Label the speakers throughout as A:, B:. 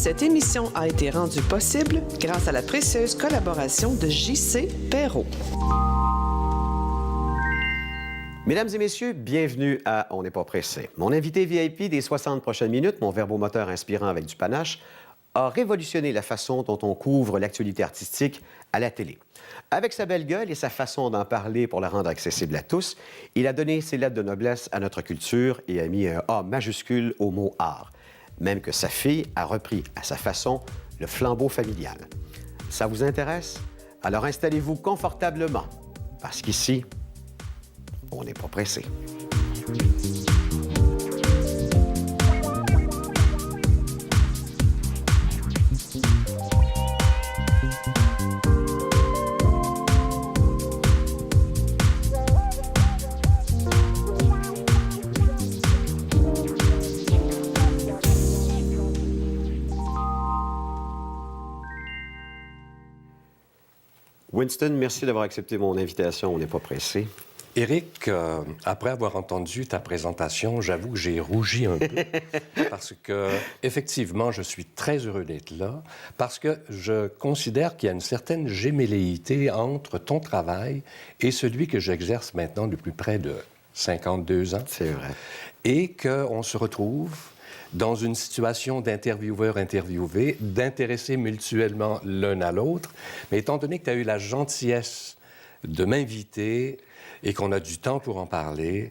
A: Cette émission a été rendue possible grâce à la précieuse collaboration de J.C. Perrault.
B: Mesdames et messieurs, bienvenue à On n'est pas pressé. Mon invité VIP des 60 prochaines minutes, mon verbomoteur inspirant avec du panache, a révolutionné la façon dont on couvre l'actualité artistique à la télé. Avec sa belle gueule et sa façon d'en parler pour la rendre accessible à tous, il a donné ses lettres de noblesse à notre culture et a mis un A majuscule au mot art. Même que sa fille a repris à sa façon le flambeau familial. Ça vous intéresse? Alors installez-vous confortablement, parce qu'ici, on n'est pas pressé. Winston, merci d'avoir accepté mon invitation. On n'est pas pressé.
C: Éric, après avoir entendu ta présentation, j'avoue que j'ai rougi un peu parce que, effectivement, je suis très heureux d'être là parce que je considère qu'il y a une certaine gémelléité entre ton travail et celui que j'exerce maintenant depuis près de 52 ans.
B: C'est vrai.
C: Et qu'on se retrouve dans une situation d'intervieweur-interviewé, d'intéresser mutuellement l'un à l'autre. Mais étant donné que tu as eu la gentillesse de m'inviter et qu'on a du temps pour en parler,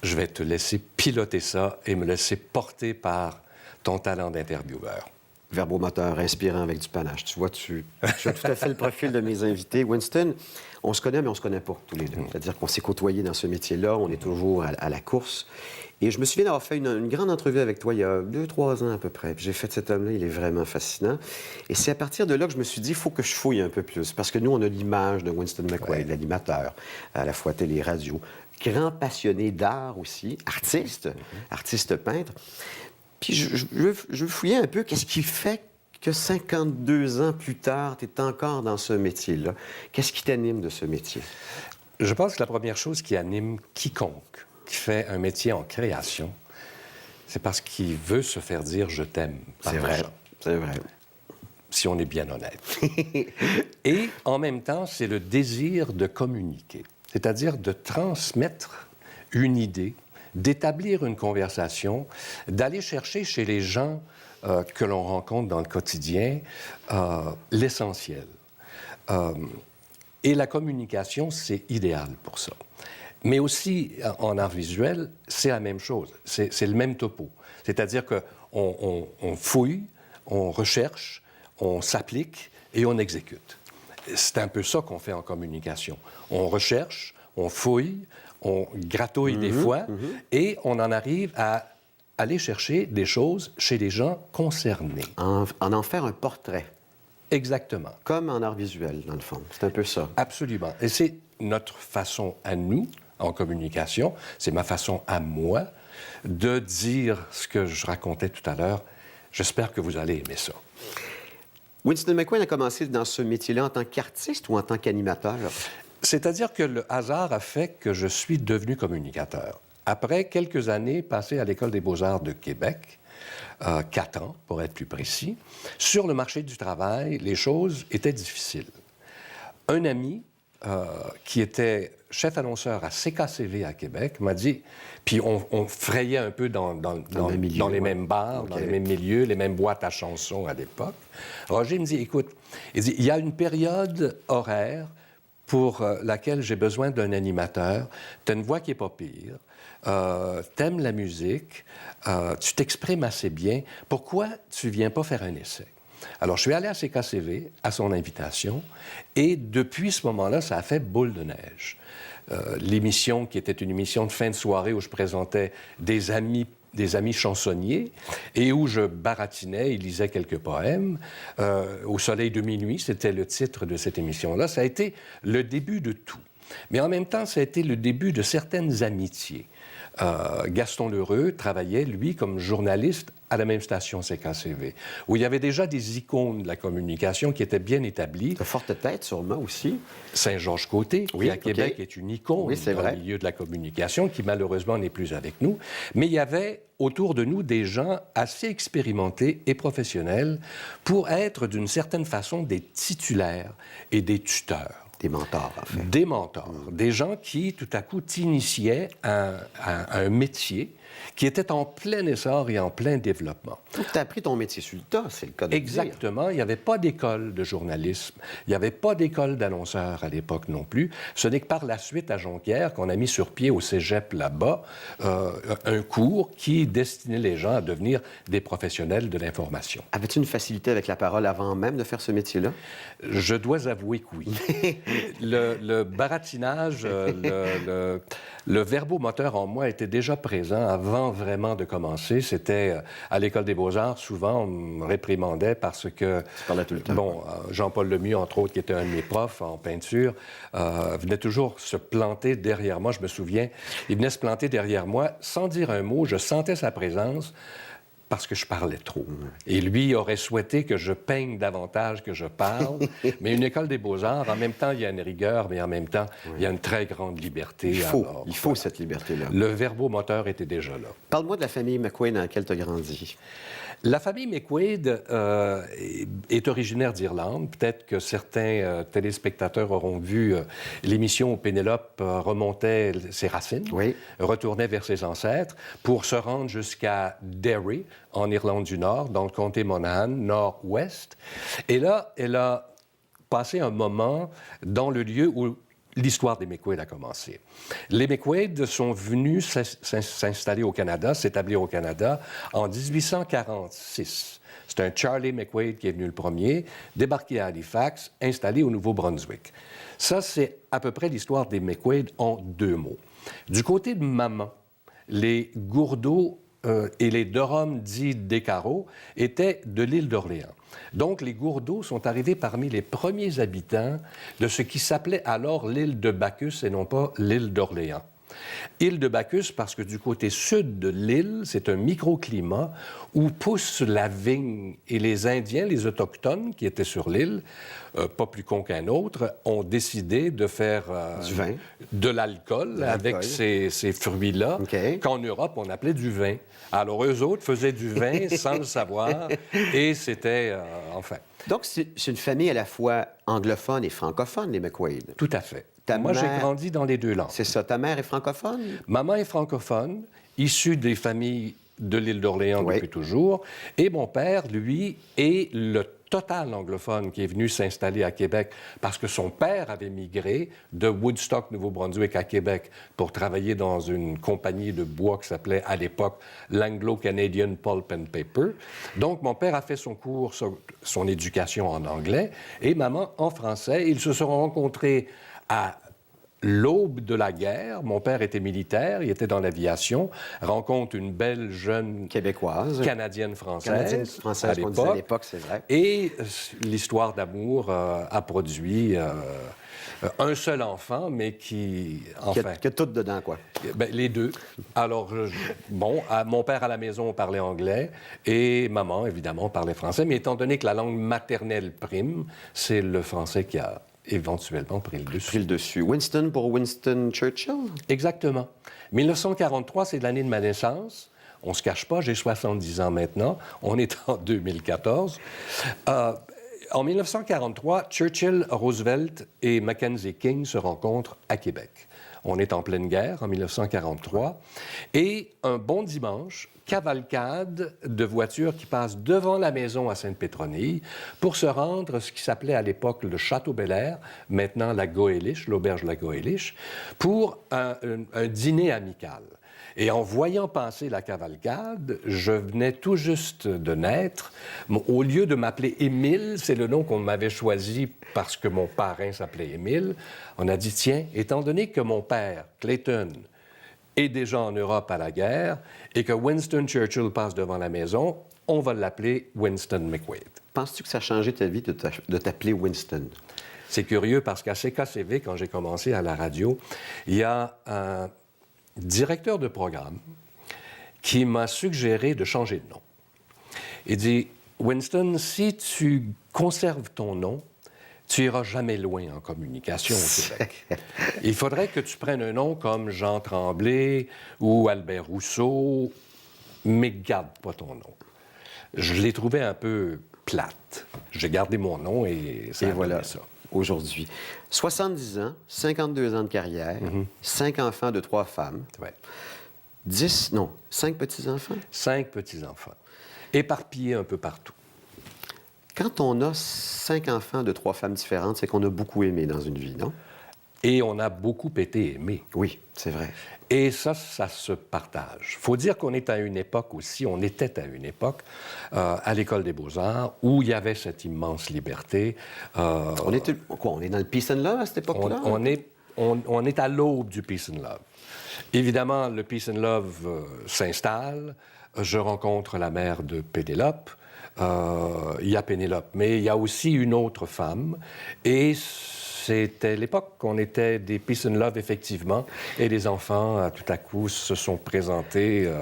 C: je vais te laisser piloter ça et me laisser porter par ton talent d'intervieweur.
B: Verbomoteur inspirant avec du panache. Tu vois, tu as tout à fait le profil de mes invités. Winston, on se connaît, mais on se connaît pas tous les deux. C'est-à-dire qu'on s'est côtoyés dans ce métier-là, on est toujours à la course. Et je me souviens d'avoir fait une grande entrevue avec toi il y a 2-3 ans à peu près. Puis j'ai fait cet homme-là, il est vraiment fascinant. Et c'est à partir de là que je me suis dit, il faut que je fouille un peu plus. Parce que nous, on a l'image de Winston McQuaid, l'animateur, à la fois télé et radio. Grand passionné d'art aussi, artiste peintre. Puis je veux fouiller un peu, qu'est-ce qui fait que 52 ans plus tard, tu es encore dans ce métier-là? Qu'est-ce qui t'anime de ce métier?
C: Je pense que la première chose qui anime quiconque qui fait un métier en création, c'est parce qu'il veut se faire dire « je t'aime ».
B: C'est vrai, c'est vrai.
C: Si on est bien honnête. Et en même temps, c'est le désir de communiquer, c'est-à-dire de transmettre une idée, d'établir une conversation, d'aller chercher chez les gens que l'on rencontre dans le quotidien l'essentiel. Et la communication, c'est idéal pour ça. Mais aussi, en art visuel, c'est la même chose. C'est le même topo. C'est-à-dire qu'on fouille, on recherche, on s'applique et on exécute. C'est un peu ça qu'on fait en communication. On recherche, on fouille, on gratouille des fois et on en arrive à aller chercher des choses chez les gens concernés.
B: En faire un portrait.
C: Exactement.
B: Comme en art visuel, dans le fond. C'est un peu ça.
C: Absolument. Et c'est notre façon à nous, en communication, c'est ma façon à moi de dire ce que je racontais tout à l'heure. J'espère que vous allez aimer ça.
B: Winston McQuaid a commencé dans ce métier-là en tant qu'artiste ou en tant qu'animateur?
C: C'est-à-dire que le hasard a fait que je suis devenu communicateur. Après quelques années passées à l'École des beaux-arts de Québec, 4 ans pour être plus précis, sur le marché du travail, les choses étaient difficiles. Un ami qui était chef annonceur à CKCV à Québec m'a dit, puis on frayait un peu dans les mêmes bars, dans les mêmes milieux, les mêmes boîtes à chansons à l'époque. Roger me dit, écoute, il y a une période horaire pour laquelle j'ai besoin d'un animateur. Tu as une voix qui n'est pas pire, t'aimes la musique, tu t'exprimes assez bien. Pourquoi tu ne viens pas faire un essai? Alors, je suis allé à CKCV, à son invitation, et depuis ce moment-là, ça a fait boule de neige. L'émission, qui était une émission de fin de soirée où je présentais des amis chansonniers et où je baratinais et lisais quelques poèmes. Au soleil de minuit, c'était le titre de cette émission-là. Ça a été le début de tout. Mais en même temps, ça a été le début de certaines amitiés. Gaston Lheureux travaillait, lui, comme journaliste à la même station CKCV, où il y avait déjà des icônes de la communication qui étaient bien établies.
B: De forte tête, sûrement, aussi.
C: Saint-Georges-Côté,
B: Oui,
C: qui à Québec
B: OK.
C: est une icône
B: Oui, c'est
C: dans
B: vrai.
C: le milieu de la communication, qui malheureusement n'est plus avec nous. Mais il y avait autour de nous des gens assez expérimentés et professionnels pour être d'une certaine façon des titulaires et des tuteurs.
B: Des mentors, en fait.
C: Des mentors, des gens qui, tout à coup, t'initiaient à un métier qui était en plein essor et en plein développement.
B: Donc, tu as appris ton métier sur le tas, c'est le cas de le dire.
C: Exactement. Il n'y avait pas d'école de journalisme. Il n'y avait pas d'école d'annonceurs à l'époque non plus. Ce n'est que par la suite, à Jonquière, qu'on a mis sur pied au cégep là-bas un cours qui destinait les gens à devenir des professionnels de l'information.
B: Avais-tu une facilité avec la parole avant même de faire ce métier-là?
C: Je dois avouer que oui. Le baratinage, le verbomoteur en moi était déjà présent avant vraiment de commencer. C'était à l'École des Beaux-Arts, souvent, on me réprimandait parce que...
B: Tu parlais tout le temps.
C: Bon, Jean-Paul Lemieux, entre autres, qui était un de mes profs en peinture, venait toujours se planter derrière moi. Je me souviens, il venait se planter derrière moi sans dire un mot. Je sentais sa présence parce que je parlais trop. Et lui aurait souhaité que je peigne davantage que je parle. Mais une école des beaux-arts, en même temps, il y a une rigueur, mais en même temps, il y a une très grande liberté.
B: Il faut cette liberté-là.
C: Le verbomoteur était déjà là.
B: Parle-moi de la famille McQuaid dans laquelle tu as grandi.
C: La famille McQuaid est originaire d'Irlande. Peut-être que certains téléspectateurs auront vu l'émission où Pénélope remontait ses racines,
B: Oui.
C: retournait vers ses ancêtres pour se rendre jusqu'à Derry, en Irlande du Nord, dans le comté Monaghan, nord-ouest. Et là, elle a passé un moment dans le lieu où l'histoire des McQuaid a commencé. Les McQuaid sont venus s'installer au Canada, s'établir au Canada en 1846. C'est un Charlie McQuaid qui est venu le premier, débarqué à Halifax, installé au Nouveau-Brunswick. Ça, c'est à peu près l'histoire des McQuaid en 2 mots. Du côté de maman, les Gourdeau et les Durham dits Descarreaux étaient de l'île d'Orléans. Donc, les Gourdeau sont arrivés parmi les premiers habitants de ce qui s'appelait alors l'île de Bacchus et non pas l'île d'Orléans. Île de Bacchus parce que du côté sud de l'île, c'est un microclimat où pousse la vigne. Et les Indiens, les Autochtones qui étaient sur l'île, pas plus cons qu'un autre, ont décidé de faire
B: Du vin.
C: de l'alcool avec ces fruits-là,
B: OK.
C: qu'en Europe, on appelait du vin. Alors, eux autres faisaient du vin sans le savoir, et c'était, enfin...
B: Donc, c'est une famille à la fois anglophone et francophone, les McQuaid.
C: Tout à fait.
B: Ta
C: Moi, j'ai
B: mère-
C: grandi dans les 2 langues.
B: C'est ça. Ta mère est francophone?
C: Maman est francophone, issue des familles de l'île d'Orléans
B: Oui.
C: depuis toujours, et mon père, lui, est le total anglophone qui est venu s'installer à Québec parce que son père avait migré de Woodstock, Nouveau-Brunswick, à Québec pour travailler dans une compagnie de bois qui s'appelait à l'époque l'Anglo-Canadian Pulp and Paper. Donc, mon père a fait son cours, son éducation en anglais, et maman en français. Ils se sont rencontrés à l'aube de la guerre. Mon père était militaire, il était dans l'aviation, rencontre une belle jeune
B: Québécoise.
C: Canadienne-française
B: Canadienne-française, qu'on disait à l'époque, c'est vrai.
C: Et l'histoire d'amour a produit un seul enfant, mais qui, enfin...
B: Que tout dedans, quoi.
C: Ben, les deux. Alors, mon père à la maison parlait anglais et maman, évidemment, parlait français. Mais étant donné que la langue maternelle prime, c'est le français qui a éventuellement pris le dessus.
B: Pris le dessus. Winston pour Winston Churchill?
C: Exactement. 1943, c'est l'année de ma naissance. On ne se cache pas, j'ai 70 ans maintenant. On est en 2014. En 1943, Churchill, Roosevelt et Mackenzie King se rencontrent à Québec. On est en pleine guerre en 1943. Et un bon dimanche, cavalcade de voitures qui passent devant la maison à Sainte-Pétronille pour se rendre à ce qui s'appelait à l'époque le Château Bel-Air, maintenant la Goéliche, l'auberge de la Goéliche, pour un dîner amical. Et en voyant passer la cavalcade, je venais tout juste de naître. Au lieu de m'appeler Émile, c'est le nom qu'on m'avait choisi parce que mon parrain s'appelait Émile, on a dit, tiens, étant donné que mon père, Clayton, est déjà en Europe à la guerre et que Winston Churchill passe devant la maison, on va l'appeler Winston McQuaid.
B: Penses-tu que ça a changé ta vie de t'appeler Winston?
C: C'est curieux parce qu'à CKCV, quand j'ai commencé à la radio, il y a un directeur de programme qui m'a suggéré de changer de nom. Il dit, Winston, si tu conserves ton nom, tu iras jamais loin en communication au Québec. Il faudrait que tu prennes un nom comme Jean Tremblay ou Albert Rousseau, mais garde pas ton nom. Je l'ai trouvé un peu plate. J'ai gardé mon nom et ça a
B: voilà,
C: donné ça.
B: aujourd'hui. 70 ans, 52 ans de carrière, 5 enfants de 3 femmes,
C: Ouais.
B: 5 petits-enfants.
C: 5 petits-enfants, éparpillés un peu partout.
B: Quand on a 5 enfants de 3 femmes différentes, c'est qu'on a beaucoup aimé dans une vie, non?
C: Et on a beaucoup été aimés.
B: Oui, c'est vrai.
C: Et ça se partage. Il faut dire qu'on est à une époque aussi, on était à une époque, à l'École des Beaux-Arts, où il y avait cette immense liberté.
B: On est dans le peace and love à cette époque-là?
C: On est à l'aube du peace and love. Évidemment, le peace and love s'installe. Je rencontre la mère de Pénélope. Il y a Pénélope, mais il y a aussi une autre femme. Et c'était l'époque qu'on était des peace and love, effectivement, et les enfants, tout à coup, se sont présentés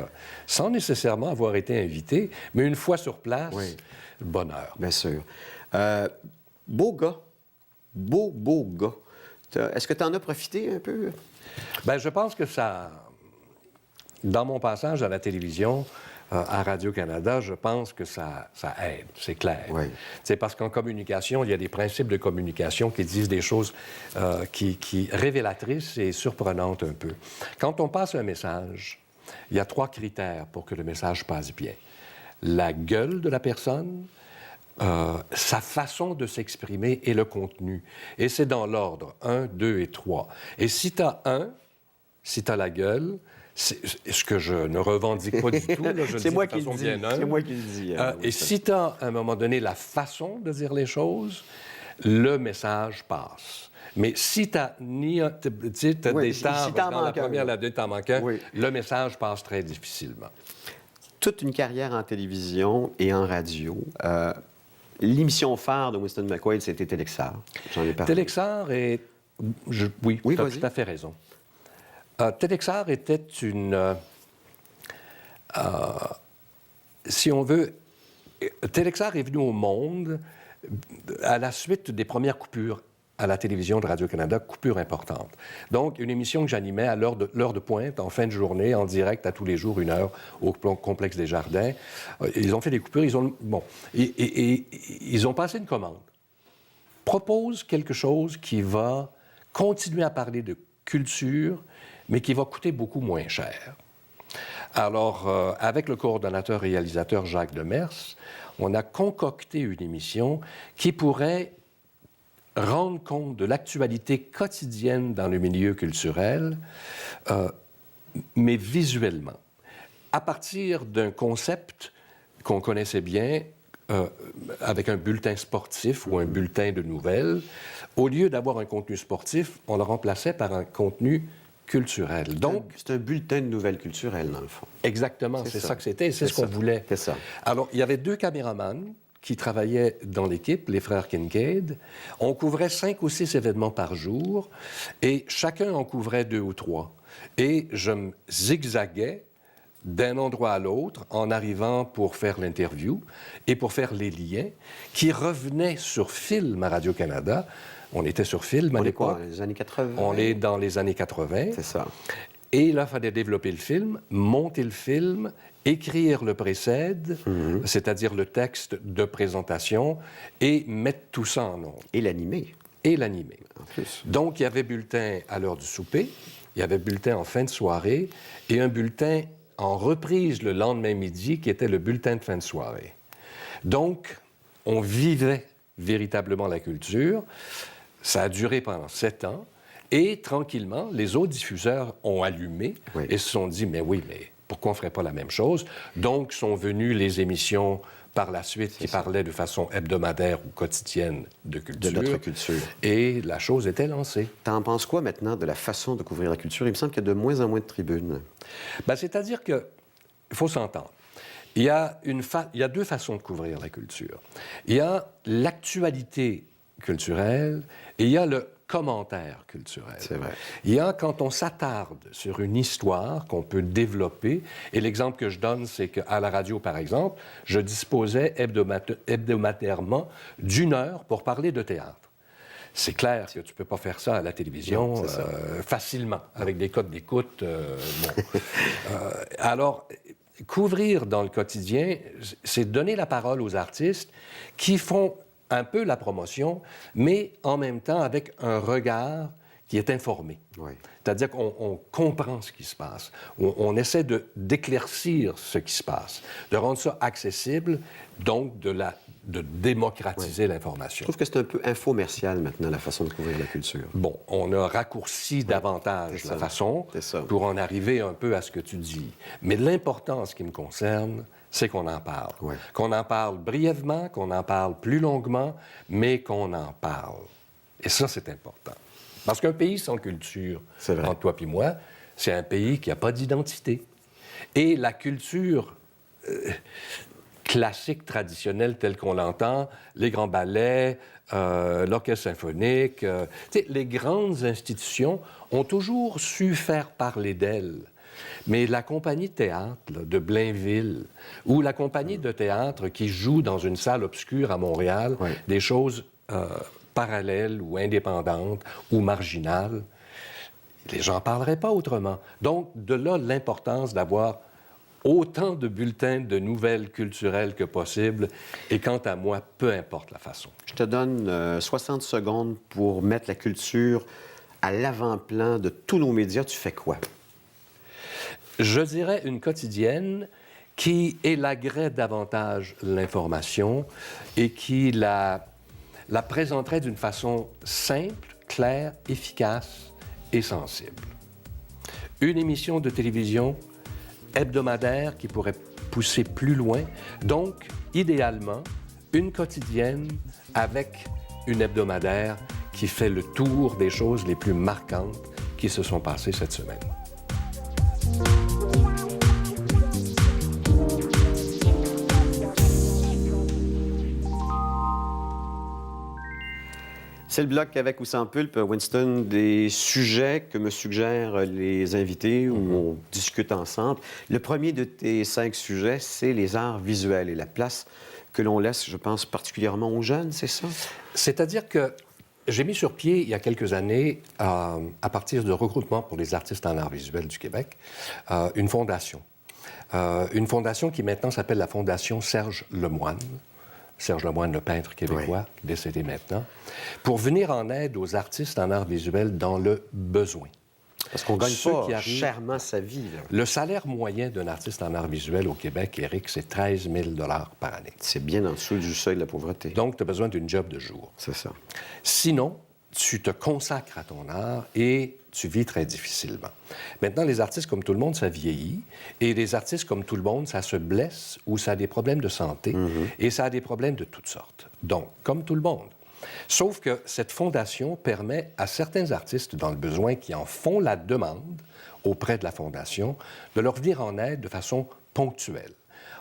C: sans nécessairement avoir été invités, mais une fois sur place,
B: oui.
C: Bonheur.
B: Bien sûr. Beau gars. Beau gars. Est-ce que tu en as profité un peu?
C: Bien, je pense que ça... Dans mon passage à la télévision, à Radio-Canada, je pense que ça aide, c'est clair.
B: Oui.
C: C'est parce qu'en communication, il y a des principes de communication qui disent des choses qui révélatrices et surprenantes un peu. Quand on passe un message, il y a 3 critères pour que le message passe bien. La gueule de la personne, sa façon de s'exprimer et le contenu. Et c'est dans l'ordre 1, 2 et 3. Et si tu as si tu as la gueule, c'est ce que je ne revendique pas du tout, là, je le dis de façon bien humble.
B: C'est moi qui le dis.
C: Et si tu as, à un moment donné, la façon de dire les choses, le message passe. Mais si tu as des tares dans la première, la deuxième, t'en manques un, le message passe très difficilement.
B: Toute une carrière en télévision et en radio. L'émission phare de Winston McQuaid, c'était Telexar. J'en ai parlé.
C: Telexar est... Oui, tu as tout à fait raison. Telexar était une... si on veut... Telexar est venu au monde à la suite des premières coupures à la télévision de Radio-Canada, coupures importantes. Donc, une émission que j'animais à l'heure de pointe, en fin de journée, en direct, à tous les jours, 1 heure, au complexe des Jardins. Ils ont fait des coupures, ils ont passé une commande. Propose quelque chose qui va continuer à parler de culture, mais qui va coûter beaucoup moins cher. Alors, avec le coordonnateur-réalisateur Jacques Demers, on a concocté une émission qui pourrait rendre compte de l'actualité quotidienne dans le milieu culturel, mais visuellement. À partir d'un concept qu'on connaissait bien, avec un bulletin sportif ou un bulletin de nouvelles, au lieu d'avoir un contenu sportif, on le remplaçait par un contenu culturel. Donc,
B: c'est un bulletin de nouvelles culturelles, dans le fond.
C: Exactement, c'est ça que c'était, c'est ce qu'on voulait.
B: C'est ça.
C: Alors, il y avait 2 caméramans qui travaillaient dans l'équipe, les frères Kincaid. On couvrait 5 ou 6 événements par jour et chacun en couvrait 2 ou 3. Et je me zigzaguais d'un endroit à l'autre en arrivant pour faire l'interview et pour faire les liens qui revenaient sur film à Radio-Canada. On était sur film à l'époque.
B: On est quoi, les années 80?
C: On est dans les années 80.
B: C'est ça.
C: Et là, il fallait développer le film, monter le film, écrire le précède, c'est-à-dire le texte de présentation, et mettre tout ça en ondes.
B: Et l'animer.
C: Et l'animer.
B: En plus.
C: Donc, il y avait bulletin à l'heure du souper, il y avait bulletin en fin de soirée, et un bulletin en reprise le lendemain midi, qui était le bulletin de fin de soirée. Donc, on vivait véritablement la culture. Ça a duré pendant 7 ans. Et tranquillement, les autres diffuseurs ont allumé et se sont dit, mais pourquoi on ne ferait pas la même chose? Donc, sont venues les émissions par la suite qui parlaient de façon hebdomadaire ou quotidienne de culture.
B: De notre culture.
C: Et la chose était lancée.
B: T'en penses quoi maintenant de la façon de couvrir la culture? Il me semble qu'il y a de moins en moins de tribunes.
C: Bien, c'est-à-dire qu'il faut s'entendre. Il y a 2 façons de couvrir la culture. Il y a l'actualité culturelle et il y a commentaire culturel.
B: C'est vrai.
C: Il y a quand on s'attarde sur une histoire qu'on peut développer, et l'exemple que je donne, c'est qu'à la radio, par exemple, je disposais hebdomadairement d'1 heure pour parler de théâtre. C'est clair que tu ne peux pas faire ça à la télévision facilement, avec des codes d'écoute. Alors, couvrir dans le quotidien, c'est donner la parole aux artistes qui font un peu la promotion, mais en même temps avec un regard qui est informé.
B: Oui.
C: C'est-à-dire qu'on comprend ce qui se passe. On essaie d'éclaircir ce qui se passe, de rendre ça accessible, donc de démocratiser l'information.
B: Je trouve que c'est un peu infomercial maintenant, la façon de couvrir la culture.
C: Bon, on a raccourci davantage la façon pour en arriver un peu à ce que tu dis. Mais l'important, en ce qui me concerne, c'est qu'on en parle.
B: Ouais.
C: Qu'on en parle brièvement, qu'on en parle plus longuement, mais qu'on en parle. Et ça, c'est important. Parce qu'un pays sans culture, entre toi et moi, c'est un pays qui n'a pas d'identité. Et la culture classique, traditionnelle, telle qu'on l'entend, les grands ballets, l'orchestre symphonique, les grandes institutions ont toujours su faire parler d'elles. Mais la compagnie de théâtre de Blainville ou la compagnie de théâtre qui joue dans une salle obscure à Montréal, des choses parallèles ou indépendantes ou marginales, les gens ne parleraient pas autrement. Donc, de là, l'importance d'avoir autant de bulletins de nouvelles culturelles que possible, et quant à moi, peu importe la façon.
B: Je te donne 60 secondes pour mettre la culture à l'avant-plan de tous nos médias. Tu fais quoi?
C: Je dirais une quotidienne qui élagrait davantage l'information et qui la présenterait d'une façon simple, claire, efficace et sensible. Une émission de télévision hebdomadaire qui pourrait pousser plus loin, donc idéalement une quotidienne avec une hebdomadaire qui fait le tour des choses les plus marquantes qui se sont passées cette semaine.
B: C'est le bloc avec ou sans pulpe, Winston, des sujets que me suggèrent les invités où on discute ensemble. Le premier de tes 5 sujets, c'est les arts visuels et la place que l'on laisse, je pense, particulièrement aux jeunes, c'est ça?
C: C'est-à-dire que j'ai mis sur pied, il y a quelques années, à partir de regroupement pour les artistes en arts visuels du Québec, une fondation. Une fondation qui maintenant s'appelle la Fondation Serge Lemoine. Serge Lemoine, le peintre québécois, décédé maintenant, pour venir en aide aux artistes en arts visuels dans le besoin.
B: Parce qu'on ne gagne pas chèrement sa vie. Là.
C: Le salaire moyen d'un artiste en arts visuels au Québec, Éric, c'est 13 000 $ par année.
B: C'est bien en dessous du seuil de la pauvreté.
C: Donc, tu as besoin d'une job de jour.
B: C'est ça.
C: Sinon, tu te consacres à ton art et tu vis très difficilement. Maintenant, les artistes, comme tout le monde, ça vieillit. Et les artistes, comme tout le monde, ça se blesse ou ça a des problèmes de santé. Et ça a des problèmes de toutes sortes. Donc, comme tout le monde. Sauf que cette fondation permet à certains artistes dans le besoin qui en font la demande auprès de la fondation de leur venir en aide de façon ponctuelle.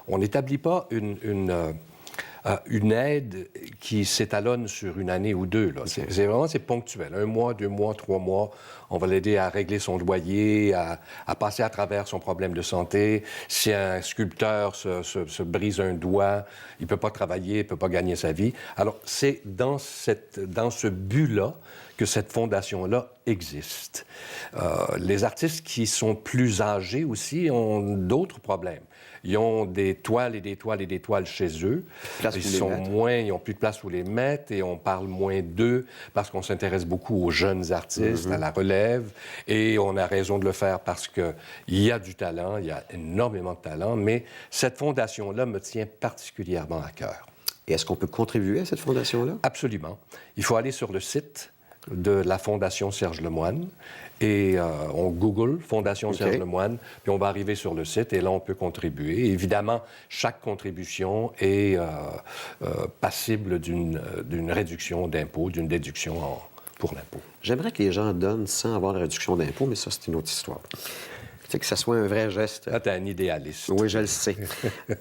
C: On n'établit pas une aide qui s'étalonne sur une année ou deux. Là. Okay. C'est ponctuel. 1 mois, 2 mois, 3 mois. On va l'aider à régler son loyer, à passer à travers son problème de santé. Si un sculpteur se brise un doigt, il ne peut pas travailler, il ne peut pas gagner sa vie. Alors, c'est dans ce but-là que cette fondation-là existe. Les artistes qui sont plus âgés aussi ont d'autres problèmes. Ils ont des toiles et des toiles et des toiles chez eux. Ils n'ont plus de place où les mettre et on parle moins d'eux parce qu'on s'intéresse beaucoup aux jeunes artistes, à la relève. Et on a raison de le faire parce qu'il y a du talent, il y a énormément de talent. Mais cette fondation-là me tient particulièrement à cœur.
B: Et est-ce qu'on peut contribuer à cette fondation-là?
C: Absolument. Il faut aller sur le site de la Fondation Serge Lemoine et on Google Fondation Serge Lemoine, puis on va arriver sur le site et là, on peut contribuer. Et évidemment, chaque contribution est passible d'une réduction d'impôt, d'une déduction pour l'impôt.
B: J'aimerais que les gens donnent sans avoir la réduction d'impôt, mais ça, c'est une autre histoire. C'est que ça soit un vrai geste.
C: Là, t'es un idéaliste.
B: Oui, je le sais.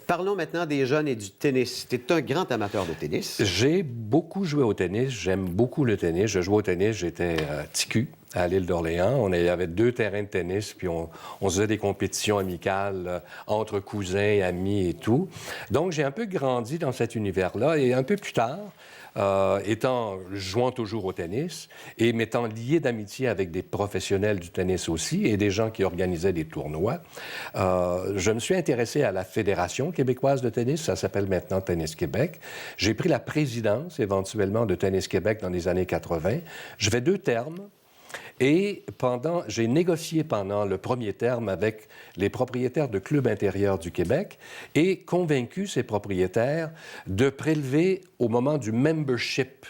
B: Parlons maintenant des jeunes et du tennis. Tu es un grand amateur de tennis.
C: J'ai beaucoup joué au tennis. J'aime beaucoup le tennis. Je jouais au tennis, j'étais TQ à l'île d'Orléans. Il y avait 2 terrains de tennis, puis on faisait des compétitions amicales entre cousins, amis et tout. Donc, j'ai un peu grandi dans cet univers-là. Et un peu plus tard, jouant toujours au tennis et m'étant lié d'amitié avec des professionnels du tennis aussi et des gens qui organisaient des tournois, je me suis intéressé à la Fédération québécoise de tennis, ça s'appelle maintenant Tennis Québec. J'ai pris la présidence éventuellement de Tennis Québec dans les années 80. Je fais 2 termes. Et j'ai négocié pendant le premier terme avec les propriétaires de clubs intérieurs du Québec et convaincu ces propriétaires de prélever au moment du membership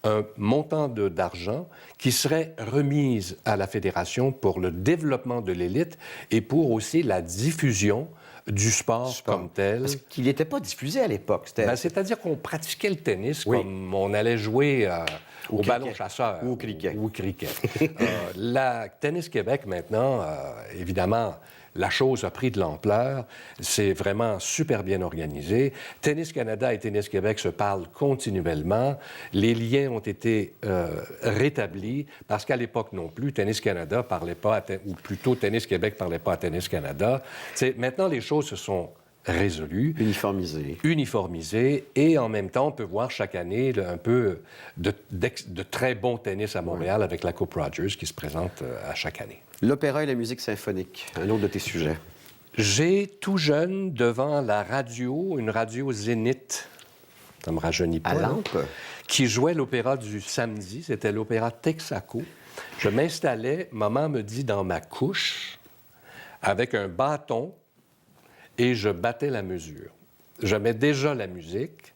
C: un montant d'argent qui serait remise à la Fédération pour le développement de l'élite et pour aussi la diffusion du sport comme tel.
B: Parce qu'il n'était pas diffusé à l'époque.
C: C'est-à-dire qu'on pratiquait le tennis comme on allait jouer au ballon chasseur.
B: Ou au cricket.
C: Ou au cricket. La Tennis Québec, maintenant, évidemment, la chose a pris de l'ampleur. C'est vraiment super bien organisé. Tennis Canada et Tennis Québec se parlent continuellement. Les liens ont été rétablis parce qu'à l'époque non plus, Tennis Canada parlait pas, ou plutôt Tennis Québec parlait pas à Tennis Canada. Maintenant, les choses se sont résolues. Uniformisées. Et en même temps, on peut voir chaque année un peu de très bon tennis à Montréal avec la Coupe Rogers qui se présente à chaque année.
B: L'opéra et la musique symphonique, un autre de tes sujets.
C: J'ai tout jeune devant la radio, une radio Zénith, ça me rajeunit pas,
B: à lampe,
C: qui jouait l'opéra du samedi, c'était l'opéra Texaco. Je m'installais, maman me dit dans ma couche, avec un bâton, et je battais la mesure. J'aimais déjà la musique,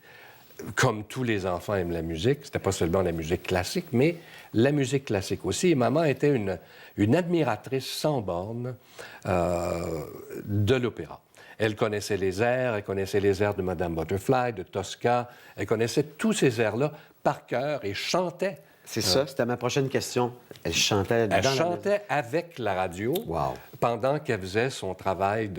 C: comme tous les enfants aiment la musique. C'était pas seulement la musique classique, mais la musique classique aussi. Et maman était une admiratrice sans bornes de l'opéra. Elle connaissait les airs, elle connaissait les airs de Madame Butterfly, de Tosca. Elle connaissait tous ces airs-là par cœur et chantait.
B: C'est ça, c'était ma prochaine question. Elle chantait
C: avec la radio pendant qu'elle faisait son travail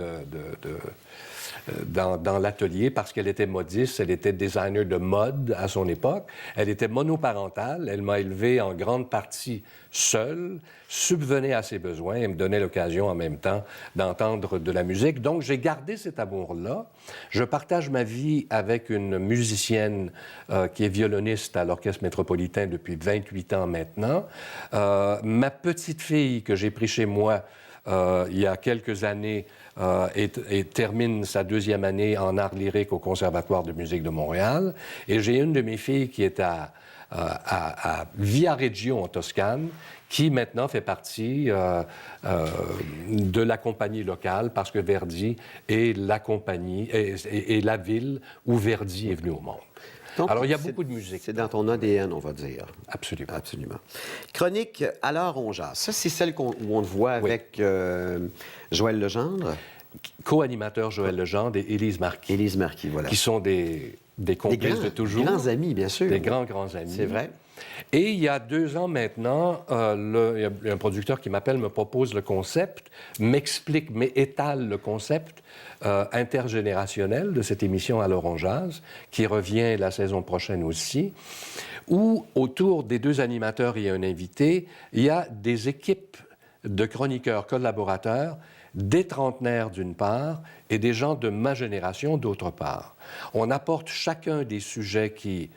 C: dans l'atelier parce qu'elle était modiste, elle était designer de mode à son époque. Elle était monoparentale, elle m'a élevé en grande partie seule, subvenait à ses besoins et me donnait l'occasion en même temps d'entendre de la musique. Donc, j'ai gardé cet amour-là. Je partage ma vie avec une musicienne qui est violoniste à l'Orchestre métropolitain depuis 28 ans maintenant. Ma petite fille que j'ai pris chez moi il y a quelques années et termine sa 2e année en art lyrique au Conservatoire de musique de Montréal. Et j'ai une de mes filles qui est à Viareggio, en Toscane, qui maintenant fait partie de la compagnie locale parce que Verdi est la compagnie et la ville où Verdi est venu au monde. Donc, alors, il y a beaucoup de musique.
B: C'est dans ton ADN, on va dire.
C: Absolument.
B: Absolument. Chronique Alors on jase. Ça, c'est celle où on te voit avec Joël Legendre.
C: Co-animateur Joël Legendre et Élise Marquis.
B: Élise Marquis, voilà.
C: Qui sont des complices de toujours.
B: Des grands amis, bien sûr.
C: Des grands amis.
B: C'est vrai.
C: Et il y a 2 ans maintenant, il y a un producteur qui m'appelle, me propose le concept, m'explique, étale le concept intergénérationnel de cette émission Alors on jase, qui revient la saison prochaine aussi, où autour des 2 animateurs et un invité, il y a des équipes de chroniqueurs collaborateurs, des trentenaires d'une part et des gens de ma génération d'autre part. On apporte chacun des sujets qui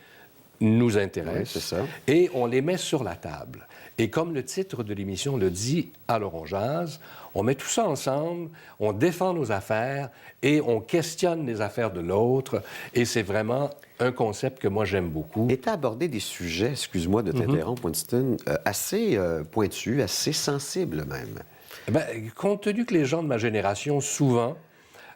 C: nous intéressent et on les met sur la table. Et comme le titre de l'émission le dit, Alors on jase, on met tout ça ensemble, on défend nos affaires et on questionne les affaires de l'autre. Et c'est vraiment un concept que moi j'aime beaucoup.
B: Et tu as abordé des sujets, excuse-moi de t'interrompre, Winston, assez pointus, assez sensibles même.
C: Bien, compte tenu que les gens de ma génération, souvent,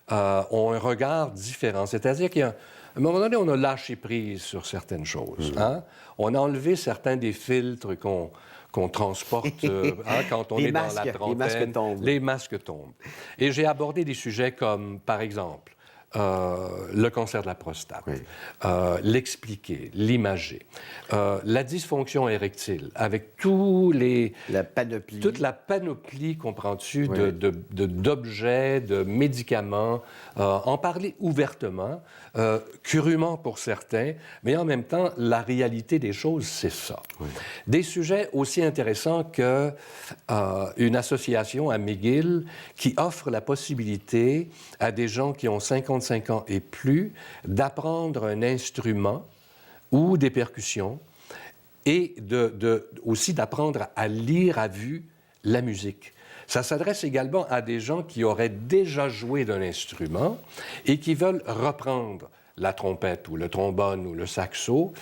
C: ont un regard différent. C'est-à-dire qu'à un moment donné, on a lâché prise sur certaines choses. Hein? On a enlevé certains des filtres qu'on transporte quand on est dans la trentaine.
B: Les masques tombent.
C: Les masques tombent. Et j'ai abordé des sujets comme, par exemple, le cancer de la prostate,
B: Oui.
C: l'expliquer, l'imager, la dysfonction érectile, avec tous les...
B: La panoplie.
C: Toute la panoplie, comprends-tu,
B: Oui.
C: d'objets, de médicaments, en parler ouvertement, crûment pour certains, mais en même temps, la réalité des choses, c'est ça.
B: Oui.
C: Des sujets aussi intéressants que une association à McGill qui offre la possibilité à des gens qui ont 55 ans et plus d'apprendre un instrument ou des percussions et aussi d'apprendre à lire à vue la musique. Ça s'adresse également à des gens qui auraient déjà joué d'un instrument et qui veulent reprendre la trompette ou le trombone ou le saxo.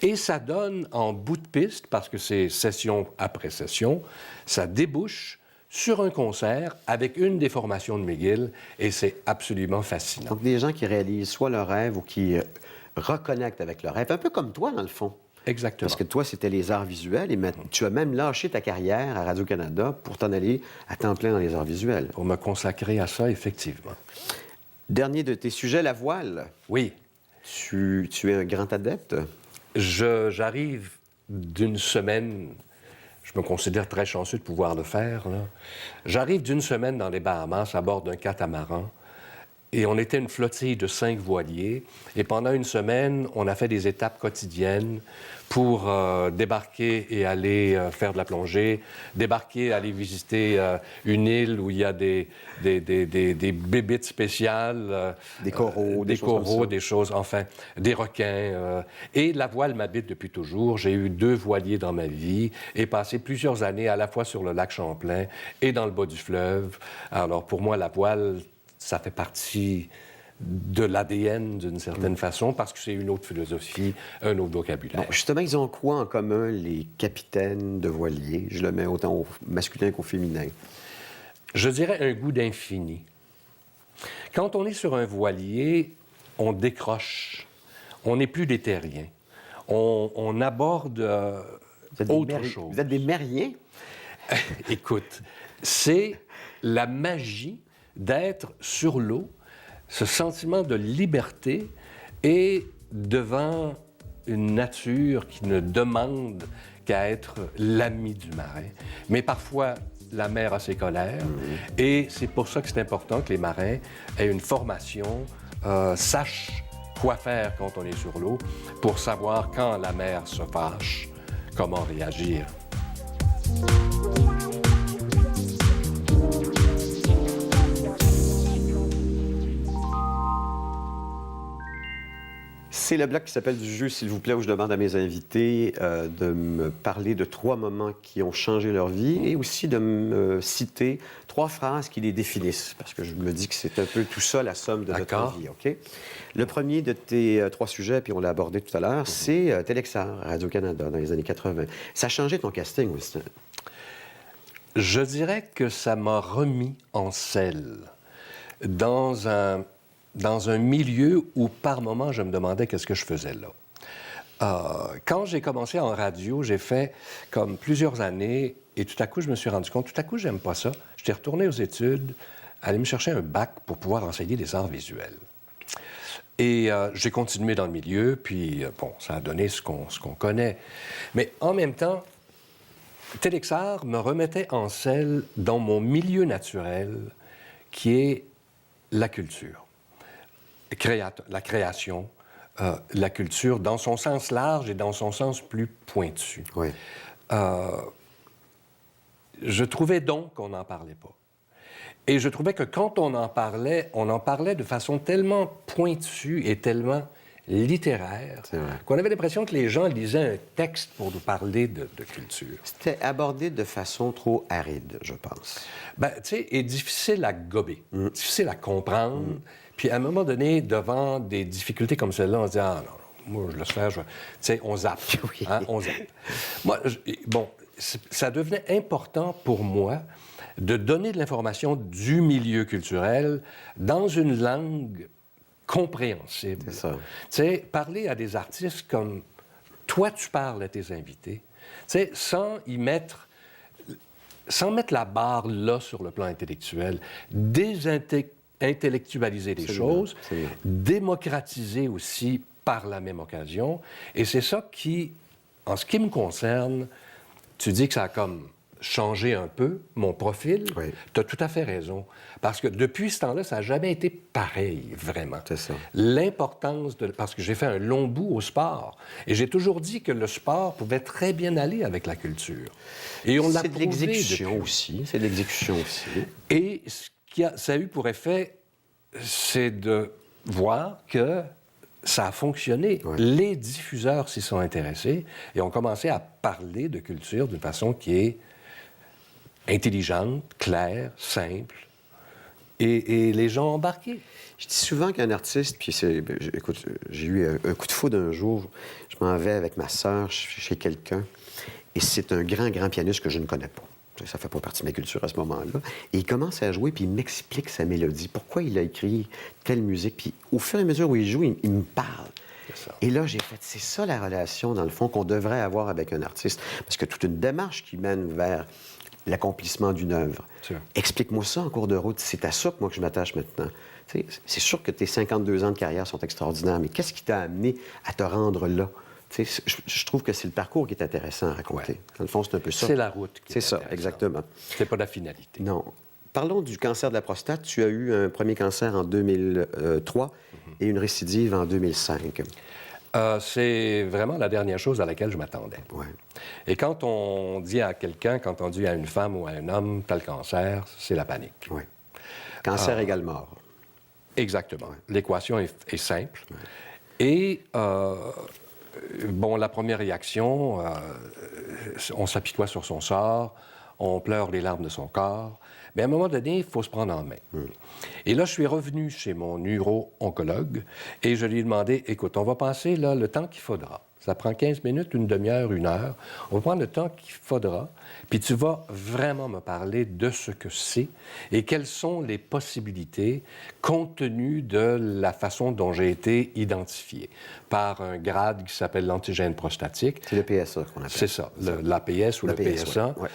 C: Et ça donne en bout de piste, parce que c'est session après session, ça débouche sur un concert avec une des formations de McGill, et c'est absolument fascinant.
B: Donc, des gens qui réalisent soit leur rêve ou qui reconnectent avec leur rêve, un peu comme toi, dans le fond.
C: Exactement.
B: Parce que toi, c'était les arts visuels et tu as même lâché ta carrière à Radio-Canada pour t'en aller à temps plein dans les arts visuels.
C: Pour me consacrer à ça, effectivement.
B: Dernier de tes sujets, la voile.
C: Oui.
B: Tu es un grand adepte.
C: J'arrive d'une semaine, je me considère très chanceux de pouvoir le faire, là. J'arrive d'une semaine dans les Bahamas à bord d'un catamaran. Et on était une flottille de 5 voiliers. Et pendant une semaine, on a fait des étapes quotidiennes pour débarquer et aller faire de la plongée, débarquer, aller visiter une île où il y a des bébites spéciales.
B: Des coraux,
C: des
B: des choses comme
C: coraux,
B: ça.
C: des choses, enfin, des requins. Et la voile m'habite depuis toujours. J'ai eu 2 voiliers dans ma vie et passé plusieurs années à la fois sur le lac Champlain et dans le bas du fleuve. Alors, pour moi, la voile, ça fait partie de l'ADN d'une certaine façon parce que c'est une autre philosophie, un autre vocabulaire.
B: Bon, justement, ils ont quoi en commun, les capitaines de voiliers? Je le mets autant au masculin qu'au féminin.
C: Je dirais un goût d'infini. Quand on est sur un voilier, on décroche. On n'est plus des terriens. On aborde autre chose.
B: Vous êtes des mériens?
C: Écoute, c'est la magie d'être sur l'eau, ce sentiment de liberté et devant une nature qui ne demande qu'à être l'ami du marin. Mais parfois, la mer a ses colères et c'est pour ça que c'est important que les marins aient une formation, sachent quoi faire quand on est sur l'eau pour savoir quand la mer se fâche, comment réagir.
B: C'est le bloc qui s'appelle du jeu, s'il vous plaît, où je demande à mes invités de me parler de 3 moments qui ont changé leur vie et aussi de me citer 3 phrases qui les définissent, parce que je me dis que c'est un peu tout ça la somme de notre vie, OK? Le premier de tes 3 sujets, puis on l'a abordé tout à l'heure, c'est Telexar, Radio-Canada, dans les années 80. Ça a changé ton casting, Winston?
C: Je dirais que ça m'a remis en selle dans un milieu où, par moments, je me demandais qu'est-ce que je faisais là. Quand j'ai commencé en radio, j'ai fait comme plusieurs années, et tout à coup, je me suis rendu compte, tout à coup, j'aime pas ça. J'étais retourné aux études, aller me chercher un bac pour pouvoir enseigner les arts visuels. Et j'ai continué dans le milieu, puis bon, ça a donné ce qu'on connaît. Mais en même temps, Telexar me remettait en selle dans mon milieu naturel, qui est la culture. La création, la culture dans son sens large et dans son sens plus pointu.
B: Oui.
C: Je trouvais donc qu'on n'en parlait pas. Et je trouvais que quand on en parlait de façon tellement pointue et tellement littéraire qu'on avait l'impression que les gens lisaient un texte pour nous parler de culture.
B: C'était abordé de façon trop aride, je pense.
C: Ben, tu sais, et difficile à gober, difficile à comprendre. Puis à un moment donné, devant des difficultés comme celle-là, on se dit « Ah non, moi, je laisse faire, tu sais, on zappe.
B: Oui.
C: Hein, on zappe. Moi, bon, ça devenait important pour moi de donner de l'information du milieu culturel dans une langue compréhensible.
B: C'est ça.
C: Tu sais, parler à des artistes comme toi, tu parles à tes invités, tu sais, sans mettre la barre là sur le plan intellectuel, intellectualiser les choses, démocratiser aussi par la même occasion. Et c'est ça qui, en ce qui me concerne, tu dis que ça a comme changé un peu mon profil.
B: Oui.
C: Tu as tout à fait raison. Parce que depuis ce temps-là, ça n'a jamais été pareil, vraiment.
B: C'est ça.
C: L'importance de... Parce que j'ai fait un long bout au sport. Et j'ai toujours dit que le sport pouvait très bien aller avec la culture. Et on l'a
B: C'est de
C: prouvé
B: l'exécution
C: depuis.
B: aussi. C'est de l'exécution aussi.
C: Et ça a eu pour effet, c'est de voir que ça a fonctionné.
B: Ouais.
C: Les diffuseurs s'y sont intéressés et ont commencé à parler de culture d'une façon qui est intelligente, claire, simple. Et les gens ont embarqué.
B: Je dis souvent qu'un artiste, puis écoute, j'ai eu un coup de foudre un jour. Je m'en vais avec ma sœur chez quelqu'un et c'est un grand, grand pianiste que je ne connais pas. Ça fait pas partie de ma culture à ce moment-là. Et il commence à jouer, puis il m'explique sa mélodie, pourquoi il a écrit telle musique. Puis au fur et à mesure où il joue, il me parle. Et là, j'ai fait, c'est ça la relation, dans le fond, qu'on devrait avoir avec un artiste. Parce que toute une démarche qui mène vers l'accomplissement d'une œuvre.
C: Sûr.
B: Explique-moi ça en cours de route. C'est à ça que moi que je m'attache maintenant. T'sais, c'est sûr que tes 52 ans de carrière sont extraordinaires, mais qu'est-ce qui t'a amené à te rendre là? Je trouve que c'est le parcours qui est intéressant à raconter.
C: Ouais.
B: Dans le fond, c'est un peu ça.
C: C'est la route qui est
B: C'est ça,
C: intéressante.
B: exactement.
C: C'est pas la finalité.
B: Non. Parlons du cancer de la prostate. Tu as eu un premier cancer en 2003 et une récidive en 2005.
C: C'est vraiment la dernière chose à laquelle je m'attendais.
B: Ouais.
C: Et quand on dit à quelqu'un, quand on dit à une femme ou à un homme, t'as le cancer, c'est la panique.
B: Ouais. Cancer égale mort.
C: Exactement. L'équation est simple. Et, bon, la première réaction, on s'apitoie sur son sort, on pleure les larmes de son corps. Mais à un moment donné, il faut se prendre en main. Et là, je suis revenu chez mon uro-oncologue et je lui ai demandé, écoute, on va passer là, le temps qu'il faudra. Ça prend 15 minutes, une demi-heure, une heure. On va prendre le temps qu'il faudra, puis tu vas vraiment me parler de ce que c'est et quelles sont les possibilités compte tenu de la façon dont j'ai été identifié par un grade qui s'appelle l'antigène prostatique.
B: C'est le PSA qu'on appelle.
C: C'est ça, l'APS ou le PSA.
B: Ouais.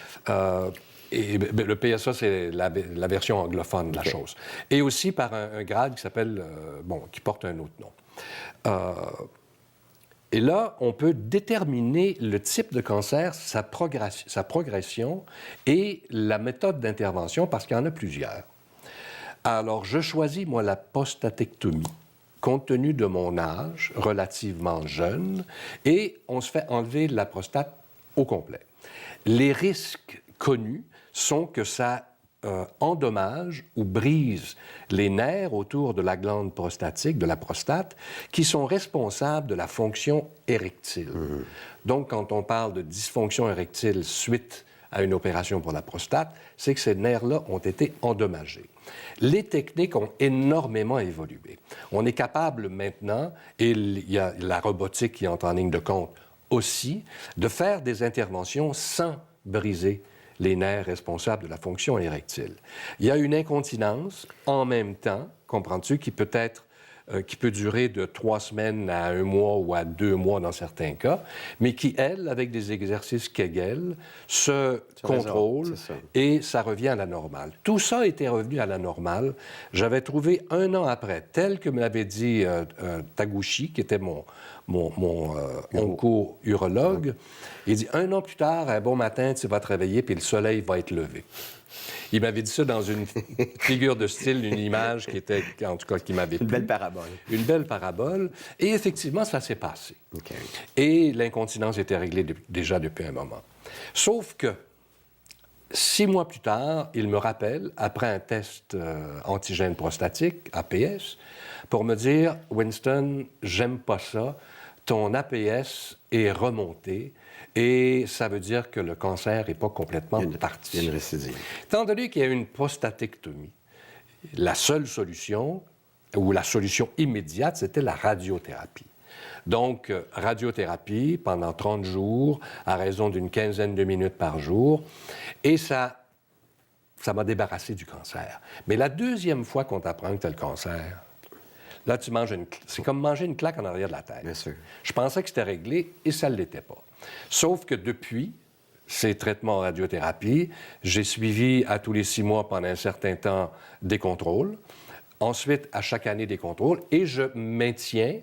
C: Et le PSA, c'est la version anglophone de la chose. Et aussi par un grade qui s'appelle, qui porte un autre nom. Et là, on peut déterminer le type de cancer, sa progression et la méthode d'intervention, parce qu'il y en a plusieurs. Alors, je choisis, moi, la prostatectomie, compte tenu de mon âge, relativement jeune, et on se fait enlever la prostate au complet. Les risques connus sont que ça endommage ou brise les nerfs autour de la glande prostatique, de la prostate, qui sont responsables de la fonction érectile. Donc, quand on parle de dysfonction érectile suite à une opération pour la prostate, c'est que ces nerfs-là ont été endommagés. Les techniques ont énormément évolué. On est capable maintenant, et il y a la robotique qui entre en ligne de compte aussi, de faire des interventions sans briser les nerfs responsables de la fonction érectile. Il y a une incontinence en même temps, comprends-tu, qui peut durer de 3 semaines à 1 mois ou à 2 mois dans certains cas, mais qui, elle, avec des exercices Kegel, se contrôle et ça revient à la normale. Tout ça était revenu à la normale. J'avais trouvé 1 an après, tel que me l'avait dit Taguchi, qui était mon onco-urologue. Il dit, 1 an plus tard, un bon matin, tu vas te réveiller puis le soleil va être levé. Il m'avait dit ça dans une figure de style, une image qui était, en tout cas, qui m'avait plu.
B: Une belle parabole.
C: Une belle parabole. Et effectivement, ça s'est passé.
B: Okay.
C: Et l'incontinence était réglée déjà depuis un moment. Sauf que 6 mois plus tard, il me rappelle, après un test antigène prostatique, APS, pour me dire, Winston, j'aime pas ça, ton APS est remonté et ça veut dire que le cancer n'est pas complètement parti.
B: Il y a une récidive.
C: Étant donné qu'il y a une prostatectomie, la seule solution, ou la solution immédiate, c'était la radiothérapie. Donc, radiothérapie pendant 30 jours, à raison d'une 15aine de minutes par jour, et ça m'a débarrassé du cancer. Mais la deuxième fois qu'on t'apprend que tu as le cancer, là, c'est comme manger une claque en arrière de la tête.
B: Bien sûr.
C: Je pensais que c'était réglé et ça ne l'était pas. Sauf que depuis ces traitements en radiothérapie, j'ai suivi à tous les 6 mois pendant un certain temps des contrôles. Ensuite, à chaque année, des contrôles. Et je maintiens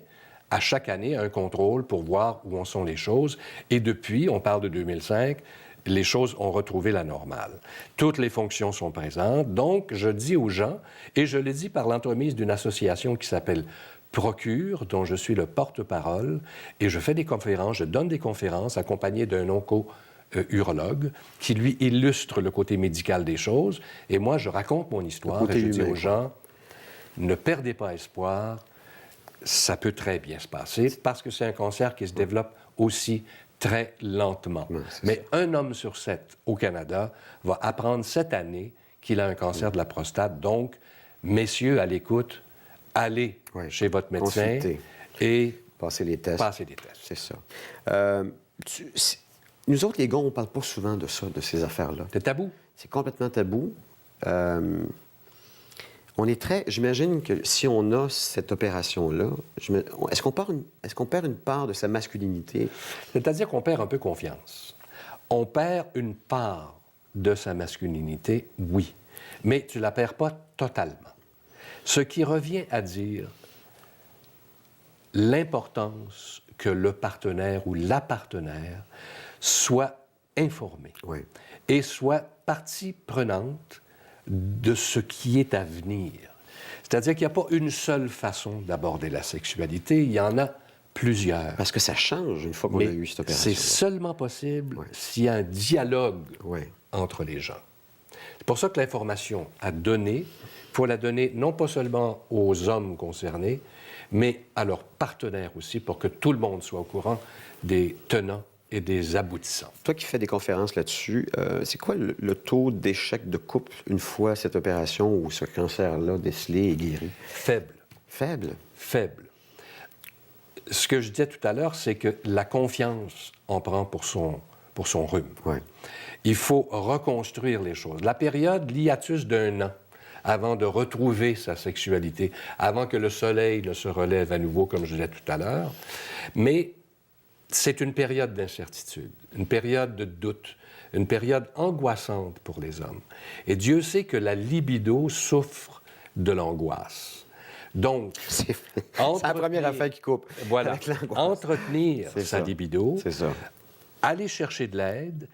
C: à chaque année un contrôle pour voir où en sont les choses. Et depuis, on parle de 2005, les choses ont retrouvé la normale. Toutes les fonctions sont présentes. Donc, je dis aux gens, et je le dis par l'entremise d'une association qui s'appelle Procure, dont je suis le porte-parole, et je fais des conférences, je donne des conférences accompagnées d'un onco-urologue qui, lui, illustre le côté médical des choses. Et moi, je raconte mon histoire et je dis aux gens, ne perdez pas espoir, ça peut très bien se passer parce que c'est un cancer qui se développe aussi très lentement. Mais un homme sur 7 au Canada va apprendre cette année qu'il a un cancer de la prostate. Donc, messieurs, à l'écoute, allez chez votre médecin et
B: passer les tests. C'est ça. Nous autres, les gars, on ne parle pas souvent de ça, de ces affaires-là.
C: C'est tabou.
B: C'est complètement tabou. On est très... J'imagine que si on a cette opération-là, est-ce qu'on perd une part de sa masculinité?
C: C'est-à-dire qu'on perd un peu confiance. On perd une part de sa masculinité, oui. Mais tu ne la perds pas totalement. Ce qui revient à dire l'importance que le partenaire ou la partenaire soit informé et soit partie prenante de ce qui est à venir. C'est-à-dire qu'il n'y a pas une seule façon d'aborder la sexualité, il y en a plusieurs.
B: Parce que ça change une fois qu'on a eu cette opération.
C: C'est seulement possible s'il y a un dialogue entre les gens. C'est pour ça que l'information à donner, il faut la donner non pas seulement aux hommes concernés, mais à leurs partenaires aussi, pour que tout le monde soit au courant des tenants et des aboutissants.
B: Toi qui fais des conférences là-dessus, c'est quoi le taux d'échec de couple une fois cette opération ou ce cancer-là décelé et guéri?
C: Faible.
B: Faible?
C: Faible. Ce que je disais tout à l'heure, c'est que la confiance en prend pour son rhume. Il faut reconstruire les choses. La période, l'hiatus d'1 an, avant de retrouver sa sexualité, avant que le soleil ne se relève à nouveau, comme je disais tout à l'heure, mais c'est une période d'incertitude, une période de doute, une période angoissante pour les hommes. Et Dieu sait que la libido souffre de l'angoisse. Donc,
B: c'est la première affaire qui coupe.
C: Voilà. Entretenir sa libido,
B: c'est ça.
C: Aller chercher de l'aide,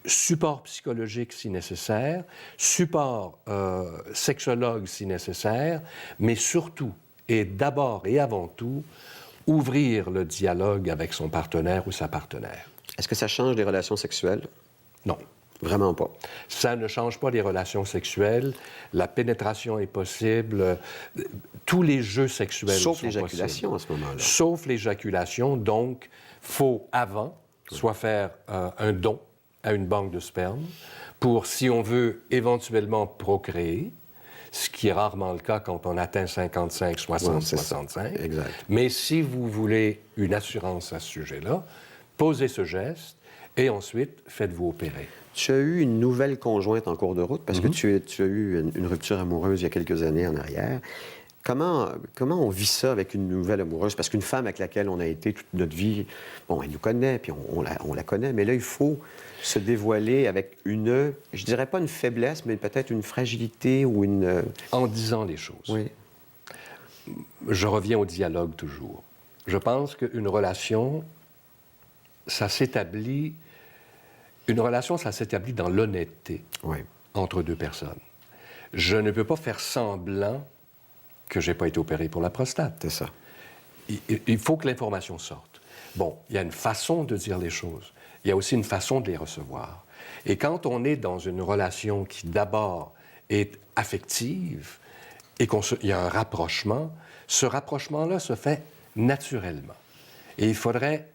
C: support psychologique si nécessaire, support sexologue si nécessaire, mais surtout, et d'abord et avant tout, ouvrir le dialogue avec son partenaire ou sa partenaire.
B: Est-ce que ça change les relations sexuelles?
C: Non.
B: Vraiment pas.
C: Ça ne change pas les relations sexuelles. La pénétration est possible. Tous les jeux sexuels sont possibles.
B: Sauf l'éjaculation à ce moment-là.
C: Sauf l'éjaculation. Donc, il faut avant soit faire un don à une banque de sperme pour, si on veut éventuellement procréer, ce qui est rarement le cas quand on atteint 55, 60, 65.
B: Exact.
C: Mais si vous voulez une assurance à ce sujet-là, posez ce geste et ensuite faites-vous opérer.
B: Tu as eu une nouvelle conjointe en cours de route parce que tu as eu une rupture amoureuse il y a quelques années en arrière. Comment on vit ça avec une nouvelle amoureuse? Parce qu'une femme avec laquelle on a été toute notre vie, bon, elle nous connaît, puis on la connaît, mais là, il faut se dévoiler avec une, je dirais pas une faiblesse, mais peut-être une fragilité ou une...
C: En disant les choses.
B: Oui.
C: Je reviens au dialogue toujours. Je pense qu'une relation, ça s'établit... Une relation, ça s'établit dans l'honnêteté entre deux personnes. Je ne peux pas faire semblant que je n'ai pas été opéré pour la prostate.
B: C'est ça.
C: Il faut que l'information sorte. Bon, il y a une façon de dire les choses. Il y a aussi une façon de les recevoir. Et quand on est dans une relation qui, d'abord, est affective et qu'il y a un rapprochement, ce rapprochement-là se fait naturellement. Et il faudrait,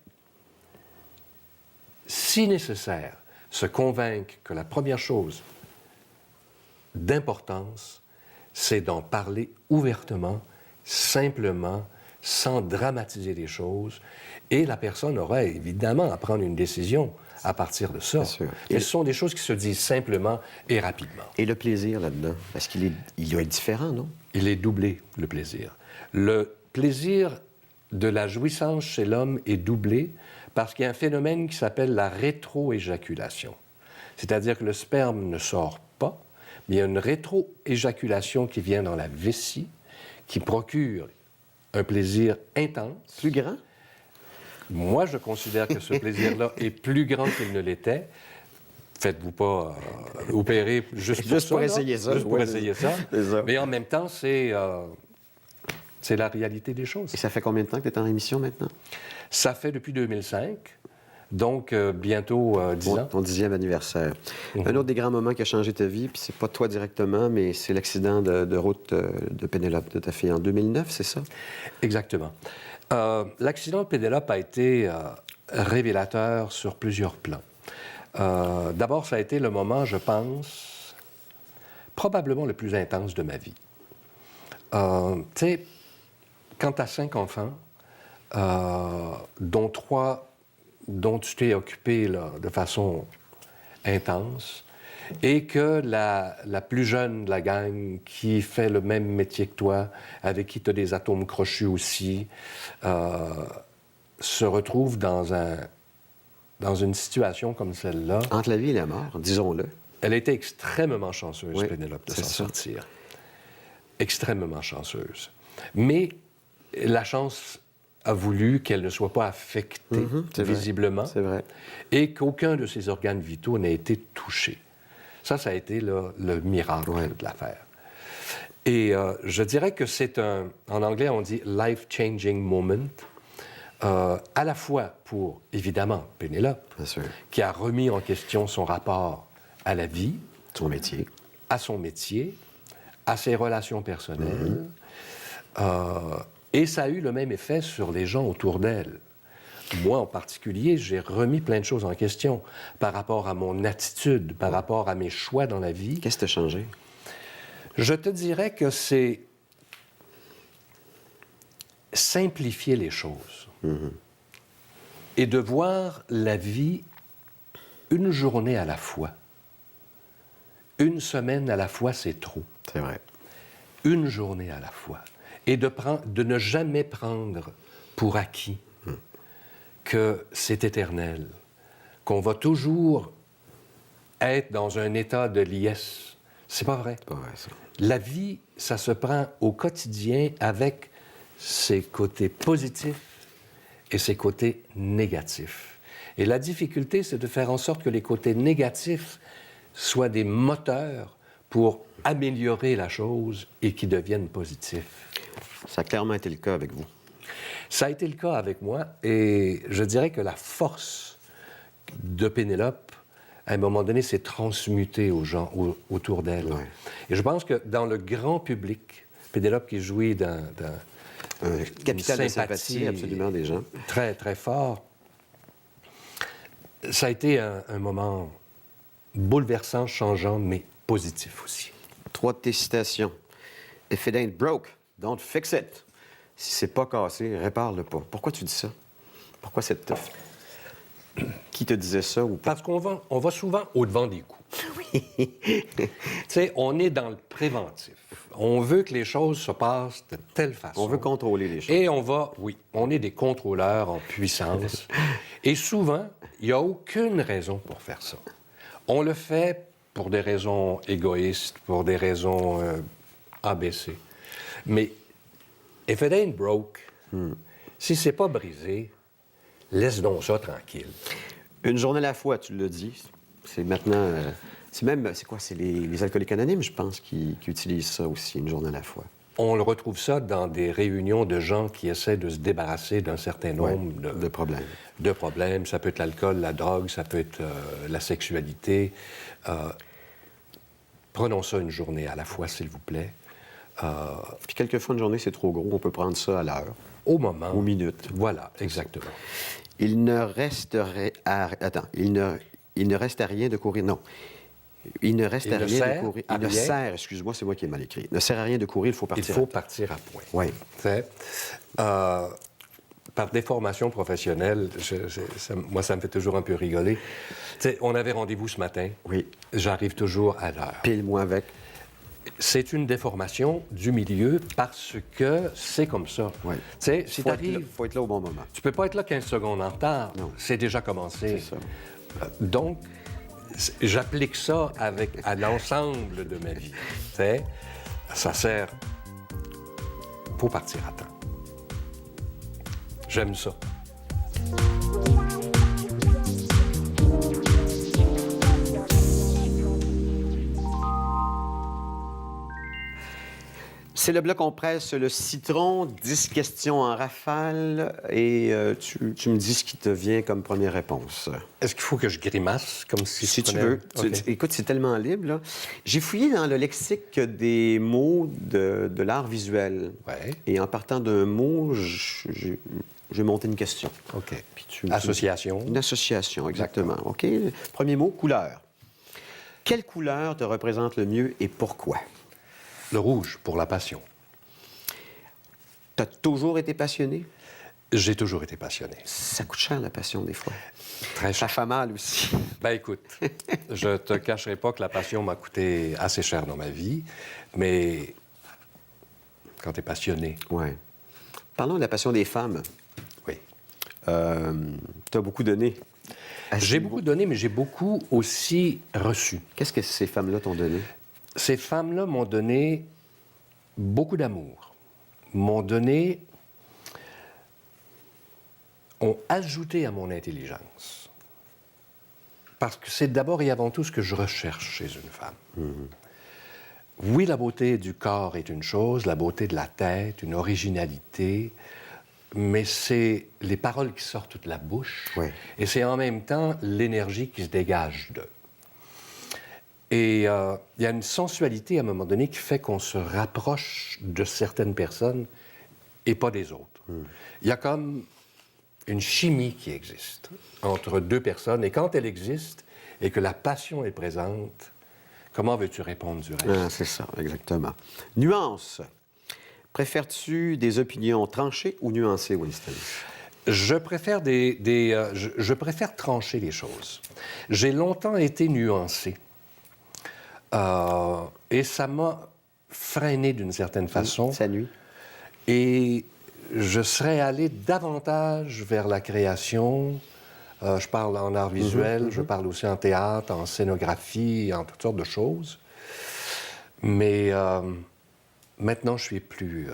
C: si nécessaire, se convaincre que la première chose d'importance, c'est d'en parler ouvertement, simplement, sans dramatiser les choses. Et la personne aura évidemment à prendre une décision à partir de ça. Mais ce sont des choses qui se disent simplement et rapidement.
B: Et le plaisir là-dedans, parce qu'il doit être différent, non?
C: Il est doublé, le plaisir. Le plaisir de la jouissance chez l'homme est doublé parce qu'il y a un phénomène qui s'appelle la rétroéjaculation. C'est-à-dire que le sperme ne sort pas, mais il y a une rétro-éjaculation qui vient dans la vessie, qui procure un plaisir intense.
B: Plus grand?
C: Moi, je considère que ce plaisir-là est plus grand qu'il ne l'était. Faites-vous pas opérer juste
B: pour
C: là.
B: essayer ça.
C: Juste pour
B: Ouais,
C: essayer ça.
B: c'est ça.
C: Mais en même temps, c'est la réalité des choses.
B: Et ça fait combien de temps que tu es en rémission maintenant?
C: Ça fait depuis 2005, donc bientôt 10 ans.
B: Ton 10e anniversaire. Un autre des grands moments qui a changé ta vie, puis c'est pas toi directement, mais c'est l'accident de route de Pénélope, de ta fille, en 2009, c'est ça?
C: Exactement. L'accident de Pénélope a été révélateur sur plusieurs plans. D'abord, ça a été le moment, je pense, probablement le plus intense de ma vie. Tu sais, quand tu as 5 enfants, dont 3 dont tu t'es occupé là, de façon intense, et que la plus jeune de la gang, qui fait le même métier que toi, avec qui tu as des atomes crochus aussi, se retrouve dans une situation comme celle-là.
B: Entre la vie et la mort, disons-le.
C: Elle a été extrêmement chanceuse,
B: Oui,
C: Pénélope, de
B: c'est
C: s'en
B: ça.
C: sortir. Extrêmement chanceuse. Mais la chance a voulu qu'elle ne soit pas affectée
B: c'est vrai.
C: visiblement
B: C'est vrai.
C: et qu'aucun de ses organes vitaux n'ait été touché. Ça a été là, le miracle de l'affaire. Et je dirais que c'est en anglais, on dit « life-changing moment », à la fois pour, évidemment, Pénélope,
B: Bien sûr.
C: qui a remis en question son rapport à la vie,
B: Ton métier.
C: à son métier, à ses relations personnelles. Et ça a eu le même effet sur les gens autour d'elle. Moi, en particulier, j'ai remis plein de choses en question par rapport à mon attitude, par rapport à mes choix dans la vie.
B: Qu'est-ce qui t'a changé?
C: Je te dirais que c'est simplifier les choses et de voir la vie une journée à la fois. Une semaine à la fois, c'est trop.
B: C'est vrai.
C: Une journée à la fois. Et de ne jamais prendre pour acquis que c'est éternel, qu'on va toujours être dans un état de liesse. C'est pas vrai.
B: C'est pas vrai, ça.
C: La vie, ça se prend au quotidien avec ses côtés positifs et ses côtés négatifs. Et la difficulté, c'est de faire en sorte que les côtés négatifs soient des moteurs pour améliorer la chose et qui deviennent positifs.
B: Ça a clairement été le cas avec vous.
C: Ça a été le cas avec moi et je dirais que la force de Pénélope, à un moment donné, s'est transmutée aux gens autour d'elle.
B: Ouais.
C: Et je pense que dans le grand public, Pénélope qui jouit d'un
B: Capital de
C: une
B: sympathie, absolument, des gens.
C: très, très fort, ça a été un moment bouleversant, changeant, mais positif aussi.
B: 3 de tes citations. If it ain't broke, don't fix it. Si c'est pas cassé, répare-le pas. Pourquoi tu dis ça? Pourquoi cette... Qui te disait ça ou pas?
C: Parce qu'on va souvent au-devant des coups. Oui. Tu sais, on est dans le préventif. On veut que les choses se passent de telle façon.
B: On veut contrôler les choses.
C: Et on est des contrôleurs en puissance. Et souvent, il n'y a aucune raison pour faire ça. On le fait pour des raisons égoïstes, pour des raisons ABC. Mais if it ain't broke, si c'est pas brisé, laisse donc ça tranquille.
B: Une journée à la fois, tu l'as dit. C'est maintenant... c'est quoi? C'est les alcooliques anonymes, je pense, qui utilisent ça aussi, une journée à la fois.
C: On le retrouve ça dans des réunions de gens qui essaient de se débarrasser d'un certain nombre
B: de problèmes.
C: De problèmes. Ça peut être l'alcool, la drogue, ça peut être la sexualité. Prenons ça une journée à la fois, s'il vous plaît.
B: Puis quelquefois, une journée, c'est trop gros. On peut prendre ça à l'heure.
C: Au moment.
B: Aux minutes.
C: Voilà, exactement.
B: Il ne resterait à... Attends. Il ne reste à rien de courir... Non. Il ne reste à rien de courir... Il ne sert... Excuse-moi, c'est moi qui ai mal écrit. Il ne sert à rien de courir, il faut partir.
C: Il faut partir à point.
B: Oui.
C: Par déformation professionnelle, moi, ça me fait toujours un peu rigoler. T'sais, on avait rendez-vous ce matin.
B: Oui.
C: J'arrive toujours à l'heure.
B: Pile-moi avec.
C: C'est une déformation du milieu parce que c'est comme ça.
B: Oui.
C: Tu sais, si t'arrives...
B: faut être là au bon moment.
C: Tu peux pas être là 15 secondes en retard.
B: Non.
C: C'est déjà commencé.
B: C'est ça.
C: Donc, j'applique ça à l'ensemble de ma vie. Tu sais, ça sert pour partir à temps. J'aime ça.
B: C'est le bloc On presse le citron, 10 questions en rafale, et tu me dis ce qui te vient comme première réponse.
C: Est-ce qu'il faut que je grimace comme si
B: Si
C: je
B: tu
C: prenais-
B: veux.
C: OK.
B: Écoute, c'est tellement libre, là. J'ai fouillé dans le lexique des mots de l'art visuel.
C: Ouais.
B: Et en partant d'un mot, j'ai monté une question.
C: OK.
B: Puis
C: Association.
B: Une association, exactement. OK? Premier mot, couleur. Quelle couleur te représente le mieux et pourquoi?
C: Le rouge, pour la passion.
B: Tu as toujours été passionné?
C: J'ai toujours été passionné.
B: Ça coûte cher, la passion, des fois.
C: Très
B: Ça
C: cher.
B: fait mal aussi.
C: Ben écoute, je te cacherai pas que la passion m'a coûté assez cher dans ma vie, mais quand tu es passionné,
B: Oui. Parlons de la passion des femmes.
C: oui.
B: Tu as beaucoup donné.
C: J'ai beaucoup donné, mais j'ai beaucoup aussi reçu.
B: Qu'est-ce que ces femmes-là t'ont donné?
C: Ces femmes-là m'ont donné beaucoup d'amour, m'ont donné, ont ajouté à mon intelligence. Parce que c'est d'abord et avant tout ce que je recherche chez une femme. Oui, la beauté du corps est une chose, la beauté de la tête, une originalité, mais c'est les paroles qui sortent de la bouche,
B: Oui.
C: et c'est en même temps l'énergie qui se dégage d'eux. Et il y a une sensualité à un moment donné qui fait qu'on se rapproche de certaines personnes et pas des autres. Il y a comme une chimie qui existe entre deux personnes, et quand elle existe et que la passion est présente, comment veux-tu répondre du reste?
B: Ah, c'est ça, exactement. Nuance. Préfères-tu des opinions tranchées ou nuancées, Winston?
C: Je préfère je préfère trancher les choses. J'ai longtemps été nuancé. Et ça m'a freiné d'une certaine façon.
B: Ça nuit.
C: Et je serais allé davantage vers la création. Je parle en art visuel, je parle aussi en théâtre, en scénographie, en toutes sortes de choses. Mais maintenant, je suis plus...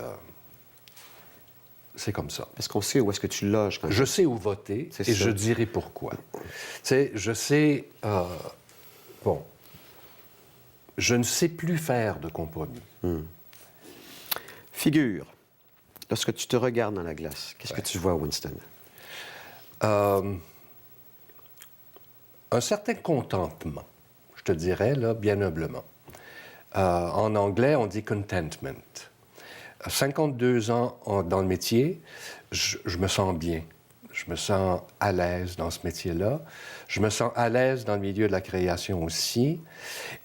C: c'est comme ça.
B: Est-ce qu'on sait où est-ce que tu loges quand
C: Je sais où voter
B: C'est
C: et
B: ça.
C: je dirai pourquoi. Tu sais, je sais... bon, je ne sais plus faire de compromis.
B: Figure. Lorsque tu te regardes dans la glace, qu'est-ce que tu vois, Winston?
C: Un certain contentement, je te dirais, là, bien humblement. En anglais, on dit contentment. 52 ans dans le métier, je me sens bien. Je me sens à l'aise dans ce métier-là. Je me sens à l'aise dans le milieu de la création aussi.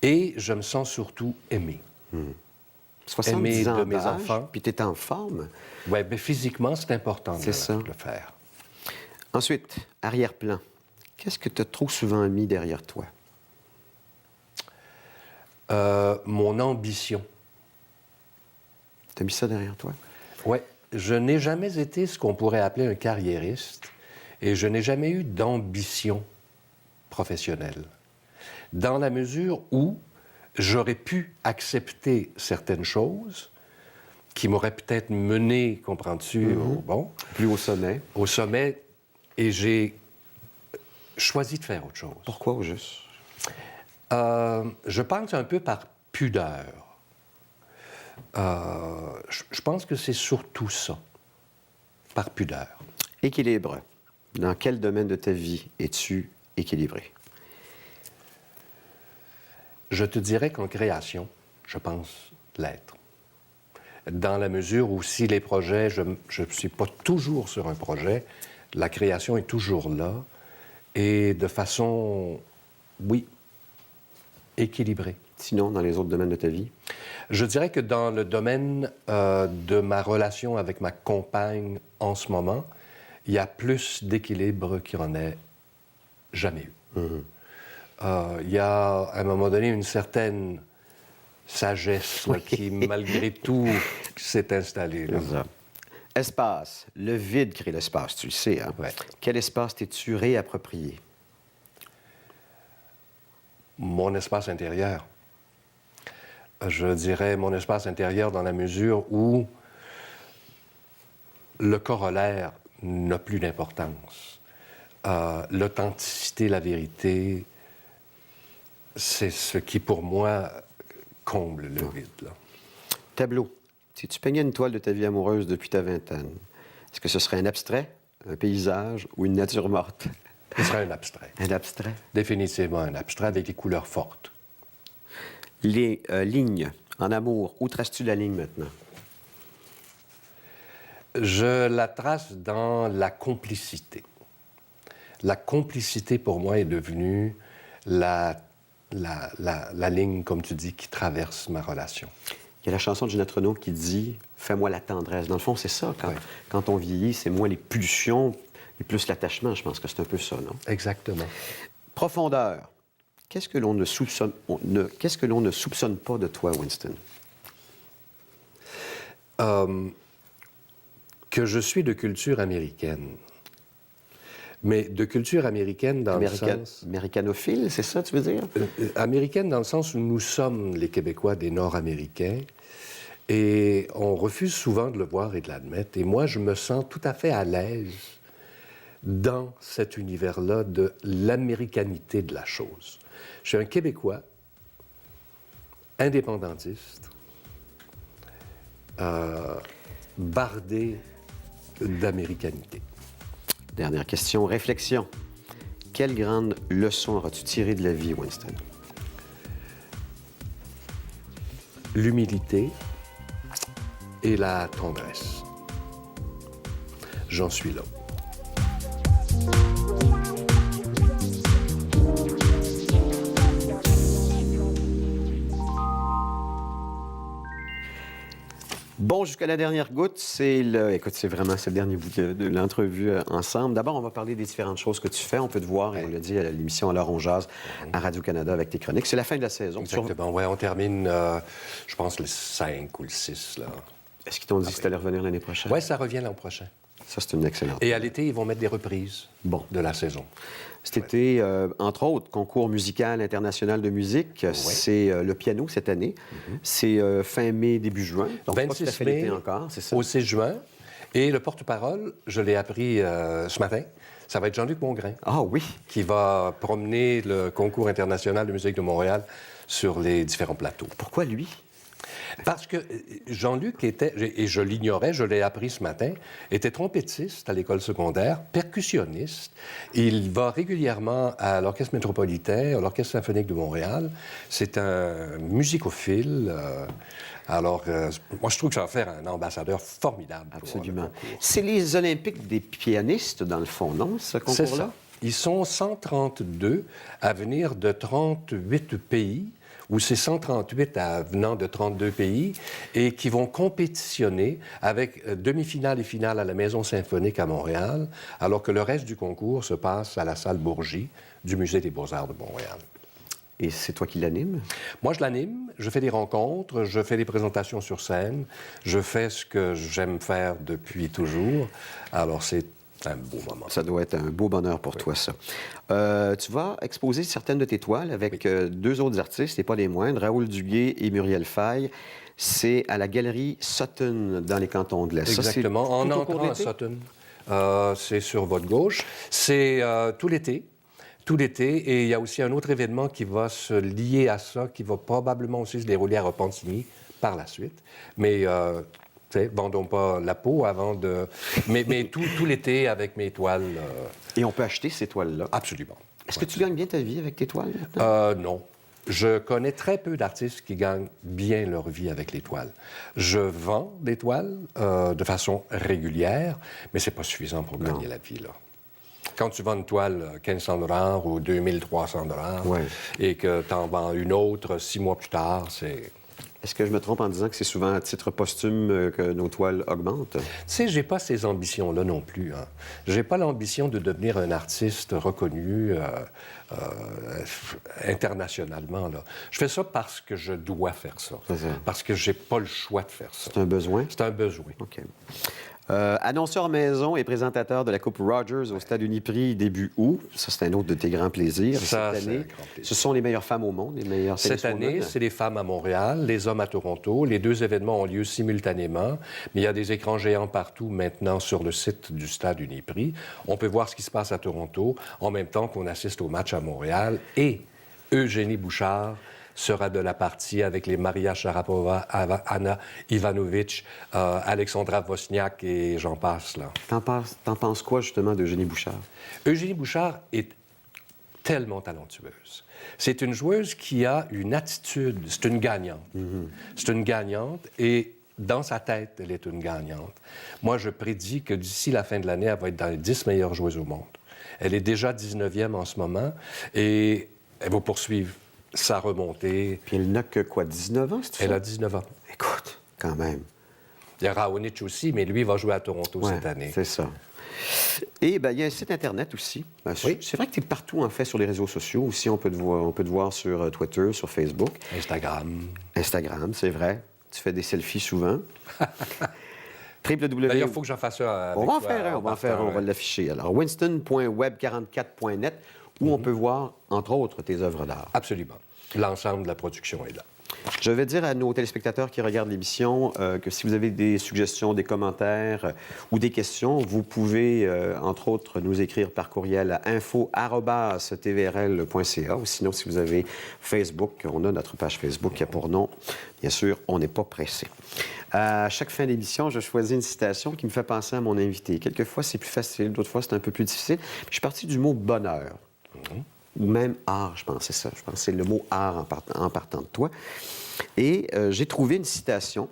C: Et je me sens surtout aimé.
B: 70
C: Aimé
B: ans
C: de mes
B: d'âge,
C: enfants.
B: puis tu es en forme.
C: Oui, mais physiquement, c'est important de
B: C'est ça.
C: le faire.
B: Ensuite, arrière-plan. Qu'est-ce que tu as trop souvent mis derrière toi?
C: Mon ambition.
B: Tu as mis ça derrière toi?
C: Oui, je n'ai jamais été ce qu'on pourrait appeler un carriériste et je n'ai jamais eu d'ambition professionnelle. Dans la mesure où j'aurais pu accepter certaines choses qui m'auraient peut-être mené, comprends-tu,
B: Plus au sommet.
C: au sommet, et j'ai choisi de faire autre chose.
B: Pourquoi au juste?
C: Je pense un peu par pudeur. Je pense que c'est surtout ça, par pudeur.
B: Équilibre. Dans quel domaine de ta vie es-tu équilibré?
C: Je te dirais qu'en création, je pense l'être. Dans la mesure où si les projets, je ne suis pas toujours sur un projet, la création est toujours là et de façon, oui, équilibrée.
B: Sinon, dans les autres domaines de ta vie?
C: Je dirais que dans le domaine de ma relation avec ma compagne en ce moment, il y a plus d'équilibre qu'il n'y en ait jamais eu. Il y a, à un moment donné, une certaine sagesse là, qui, malgré tout, s'est installée. Là.
B: C'est ça. Espace. Le vide crée l'espace, tu le sais. Hein?
C: Ouais.
B: Quel espace t'es-tu réapproprié?
C: Mon espace intérieur. Je dirais mon espace intérieur dans la mesure où le corollaire n'a plus d'importance. L'authenticité, la vérité, c'est ce qui, pour moi, comble le vide. Là.
B: Tableau. Si tu peignais une toile de ta vie amoureuse depuis ta vingtaine, est-ce que ce serait un abstrait, un paysage ou une nature morte?
C: Ce serait un abstrait.
B: Un abstrait.
C: Définitivement un abstrait avec des couleurs fortes.
B: Les lignes en amour, où traces-tu la ligne maintenant?
C: Je la trace dans la complicité. La complicité, pour moi, est devenue la ligne, comme tu dis, qui traverse ma relation.
B: Il y a la chanson de Ginette Renault qui dit « Fais-moi la tendresse ». Dans le fond, c'est ça. Quand on vieillit, c'est moins les pulsions et plus l'attachement. Je pense que c'est un peu ça, non?
C: Exactement.
B: Profondeur. Qu'est-ce que l'on ne soupçonne pas de toi, Winston?
C: Que je suis de culture américaine. Mais de culture américaine dans le sens...
B: Américanophile, c'est ça, tu veux dire?
C: Américaine dans le sens où nous sommes, les Québécois, des Nord-Américains, et on refuse souvent de le voir et de l'admettre. Et moi, je me sens tout à fait à l'aise dans cet univers-là de l'américanité de la chose. Je suis un Québécois, indépendantiste, bardé d'américanité.
B: Dernière question, réflexion. Quelle grande leçon auras-tu tirée de la vie, Winston?
C: L'humilité et la tendresse. J'en suis là.
B: Bon, jusqu'à la dernière goutte, écoute, c'est le dernier bout de l'entrevue ensemble. D'abord, on va parler des différentes choses que tu fais. On peut te voir, et on l'a dit, à l'émission Alors on jase à Radio-Canada avec tes chroniques. C'est la fin de la saison.
C: Exactement. Ouais, on termine, je pense, le 5 ou le 6. Là.
B: Est-ce qu'ils t'ont dit que tu allais revenir l'année prochaine?
C: Oui, ça revient l'an prochain.
B: Ça, c'est une excellente.
C: Et à l'été, ils vont mettre des reprises de la saison.
B: Cet été, entre autres, concours musical international de musique, c'est le piano cette année. C'est fin mai, début juin. Donc,
C: 26
B: pas tout à fait
C: mai
B: l'été encore, c'est ça?
C: Au 6 juin. Et le porte-parole, je l'ai appris ce matin, ça va être Jean-Luc Mongrain.
B: Ah oui?
C: Qui va promener le concours international de musique de Montréal sur les différents plateaux.
B: Pourquoi lui?
C: Parce que Jean-Luc était, et je l'ignorais, je l'ai appris ce matin, était trompettiste à l'école secondaire, percussionniste. Il va régulièrement à l'Orchestre métropolitain, à l'Orchestre symphonique de Montréal. C'est un musicophile. Alors, moi, je trouve que ça va faire un ambassadeur formidable.
B: Absolument. C'est les Olympiques des pianistes, dans le fond, non, ce concours-là?
C: C'est ça. Ils sont 132 à venir de 38 pays, ou c'est 138 venant de 32 pays, et qui vont compétitionner avec demi-finale et finale à la Maison symphonique à Montréal, alors que le reste du concours se passe à la salle Bourgie du Musée des beaux-arts de Montréal.
B: Et c'est toi qui l'animes?
C: Moi, je l'anime, je fais des rencontres, je fais des présentations sur scène, je fais ce que j'aime faire depuis toujours. Alors, c'est un beau moment.
B: Ça doit être un beau bonheur pour toi, ça. Tu vas exposer certaines de tes toiles avec deux autres artistes, et pas les moindres, Raoul Duguay et Muriel Faye. C'est à la Galerie Sutton, dans les cantons de l'Est.
C: Exactement,
B: ça,
C: en entrant à Sutton. C'est sur votre gauche. C'est tout l'été. Tout l'été. Et il y a aussi un autre événement qui va se lier à ça, qui va probablement aussi se dérouler à Repentigny par la suite. Mais... vendons pas la peau avant de... Mais tout l'été avec mes toiles...
B: Et on peut acheter ces toiles-là?
C: Absolument.
B: Est-ce que tu gagnes bien ta vie avec tes toiles
C: non. Je connais très peu d'artistes qui gagnent bien leur vie avec les toiles. Je vends des toiles de façon régulière, mais c'est pas suffisant pour gagner la vie, là. Quand tu vends une toile 1500 $ ou 2300 $, et que tu en vends une autre 6 mois plus tard, c'est...
B: Est-ce que je me trompe en disant que c'est souvent à titre posthume que nos toiles augmentent?
C: Tu sais, j'ai pas ces ambitions-là non plus. Hein. J'ai pas l'ambition de devenir un artiste reconnu internationalement. Là. Je fais ça parce que je dois faire ça. Parce que j'ai pas le choix de faire ça.
B: C'est un besoin?
C: C'est un besoin.
B: OK. Annonceur maison et présentateur de la Coupe Rogers au Stade Uniprix début août. Ça, c'est un autre de tes grands plaisirs.
C: Ça,
B: cette
C: c'est
B: année,
C: un grand plaisir.
B: ce sont les meilleures femmes au monde, les meilleures
C: Cette
B: tenniswomen.
C: année, c'est les femmes à Montréal, les hommes à Toronto. Les deux événements ont lieu simultanément, mais il y a des écrans géants partout maintenant sur le site du Stade Uniprix. On peut voir ce qui se passe à Toronto en même temps qu'on assiste au match à Montréal. Et Eugénie Bouchard sera de la partie avec les Maria Sharapova, Anna Ivanovic, Alexandra Wozniak et j'en passe, là.
B: T'en penses quoi, justement, d'Eugénie Bouchard?
C: Eugénie Bouchard est tellement talentueuse. C'est une joueuse qui a une attitude, c'est une gagnante. C'est une gagnante et dans sa tête, elle est une gagnante. Moi, je prédis que d'ici la fin de l'année, elle va être dans les 10 meilleures joueuses au monde. Elle est déjà 19e en ce moment et elle va poursuivre sa remontée.
B: Puis elle n'a que quoi, 19 ans, c'est ça?
C: Elle a 19 ans.
B: Écoute, quand même.
C: Il y a Raonic aussi, mais lui va jouer à Toronto
B: Ouais,
C: cette année.
B: c'est ça. Et il y a un site Internet aussi.
C: Oui.
B: C'est vrai que tu es partout, en fait, sur les réseaux sociaux. Aussi, on peut te voir sur Twitter, sur Facebook. Instagram, c'est vrai. Tu fais des selfies souvent.
C: D'ailleurs, il faut que j'en fasse un.
B: On va en faire un, on va l'afficher. Alors, winston.web44.net, où on peut voir, entre autres, tes œuvres d'art.
C: Absolument. L'ensemble de la production est là.
B: Je vais dire à nos téléspectateurs qui regardent l'émission que si vous avez des suggestions, des commentaires ou des questions, vous pouvez, entre autres, nous écrire par courriel à info@tvrl.ca ou sinon, si vous avez Facebook, on a notre page Facebook qui a pour nom, bien sûr, on n'est pas pressé. À chaque fin d'émission, je choisis une citation qui me fait penser à mon invité. Quelquefois, c'est plus facile, d'autres fois, c'est un peu plus difficile. Je suis parti du mot bonheur. Ou même art, je pense, c'est ça. Je pense que c'est le mot art en partant de toi. Et j'ai trouvé une citation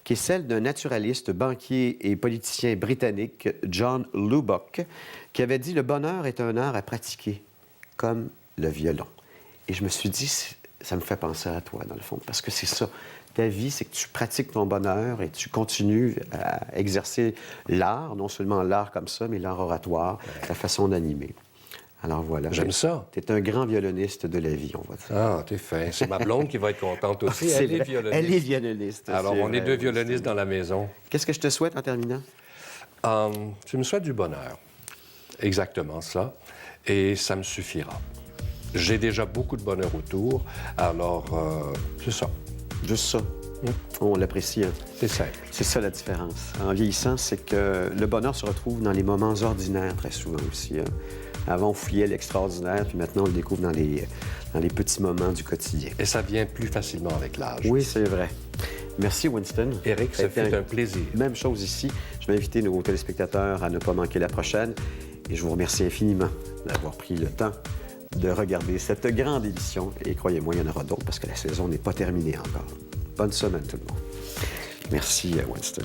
B: qui est celle d'un naturaliste, banquier et politicien britannique, John Lubbock, qui avait dit « Le bonheur est un art à pratiquer, comme le violon. » Et je me suis dit, ça me fait penser à toi, dans le fond, parce que c'est ça. Ta vie, c'est que tu pratiques ton bonheur et tu continues à exercer l'art, non seulement l'art comme ça, mais l'art oratoire, ta façon d'animer. Alors voilà.
C: J'aime ça.
B: Tu es un grand violoniste de la vie, on va dire.
C: Ah, t'es fin. C'est ma blonde qui va être contente aussi. Elle est violoniste.
B: Elle est violoniste.
C: Alors, on est deux violonistes dans la maison.
B: Qu'est-ce que je te souhaite en terminant?
C: Tu me souhaites du bonheur. Exactement ça. Et ça me suffira. J'ai déjà beaucoup de bonheur autour. Alors, c'est ça.
B: Juste ça. On l'apprécie. Hein?
C: C'est simple.
B: C'est ça la différence. En vieillissant, c'est que le bonheur se retrouve dans les moments ordinaires très souvent aussi. Hein? Avant, on fouillait l'extraordinaire, puis maintenant, on le découvre dans les petits moments du quotidien.
C: Et ça vient plus facilement avec l'âge.
B: Oui, c'est vrai. Merci, Winston.
C: Éric, ça fait un plaisir.
B: Même chose ici. Je vais inviter nos téléspectateurs à ne pas manquer la prochaine. Et je vous remercie infiniment d'avoir pris le temps de regarder cette grande édition. Et croyez-moi, il y en aura d'autres parce que la saison n'est pas terminée encore. Bonne semaine, tout le monde. Merci, Winston.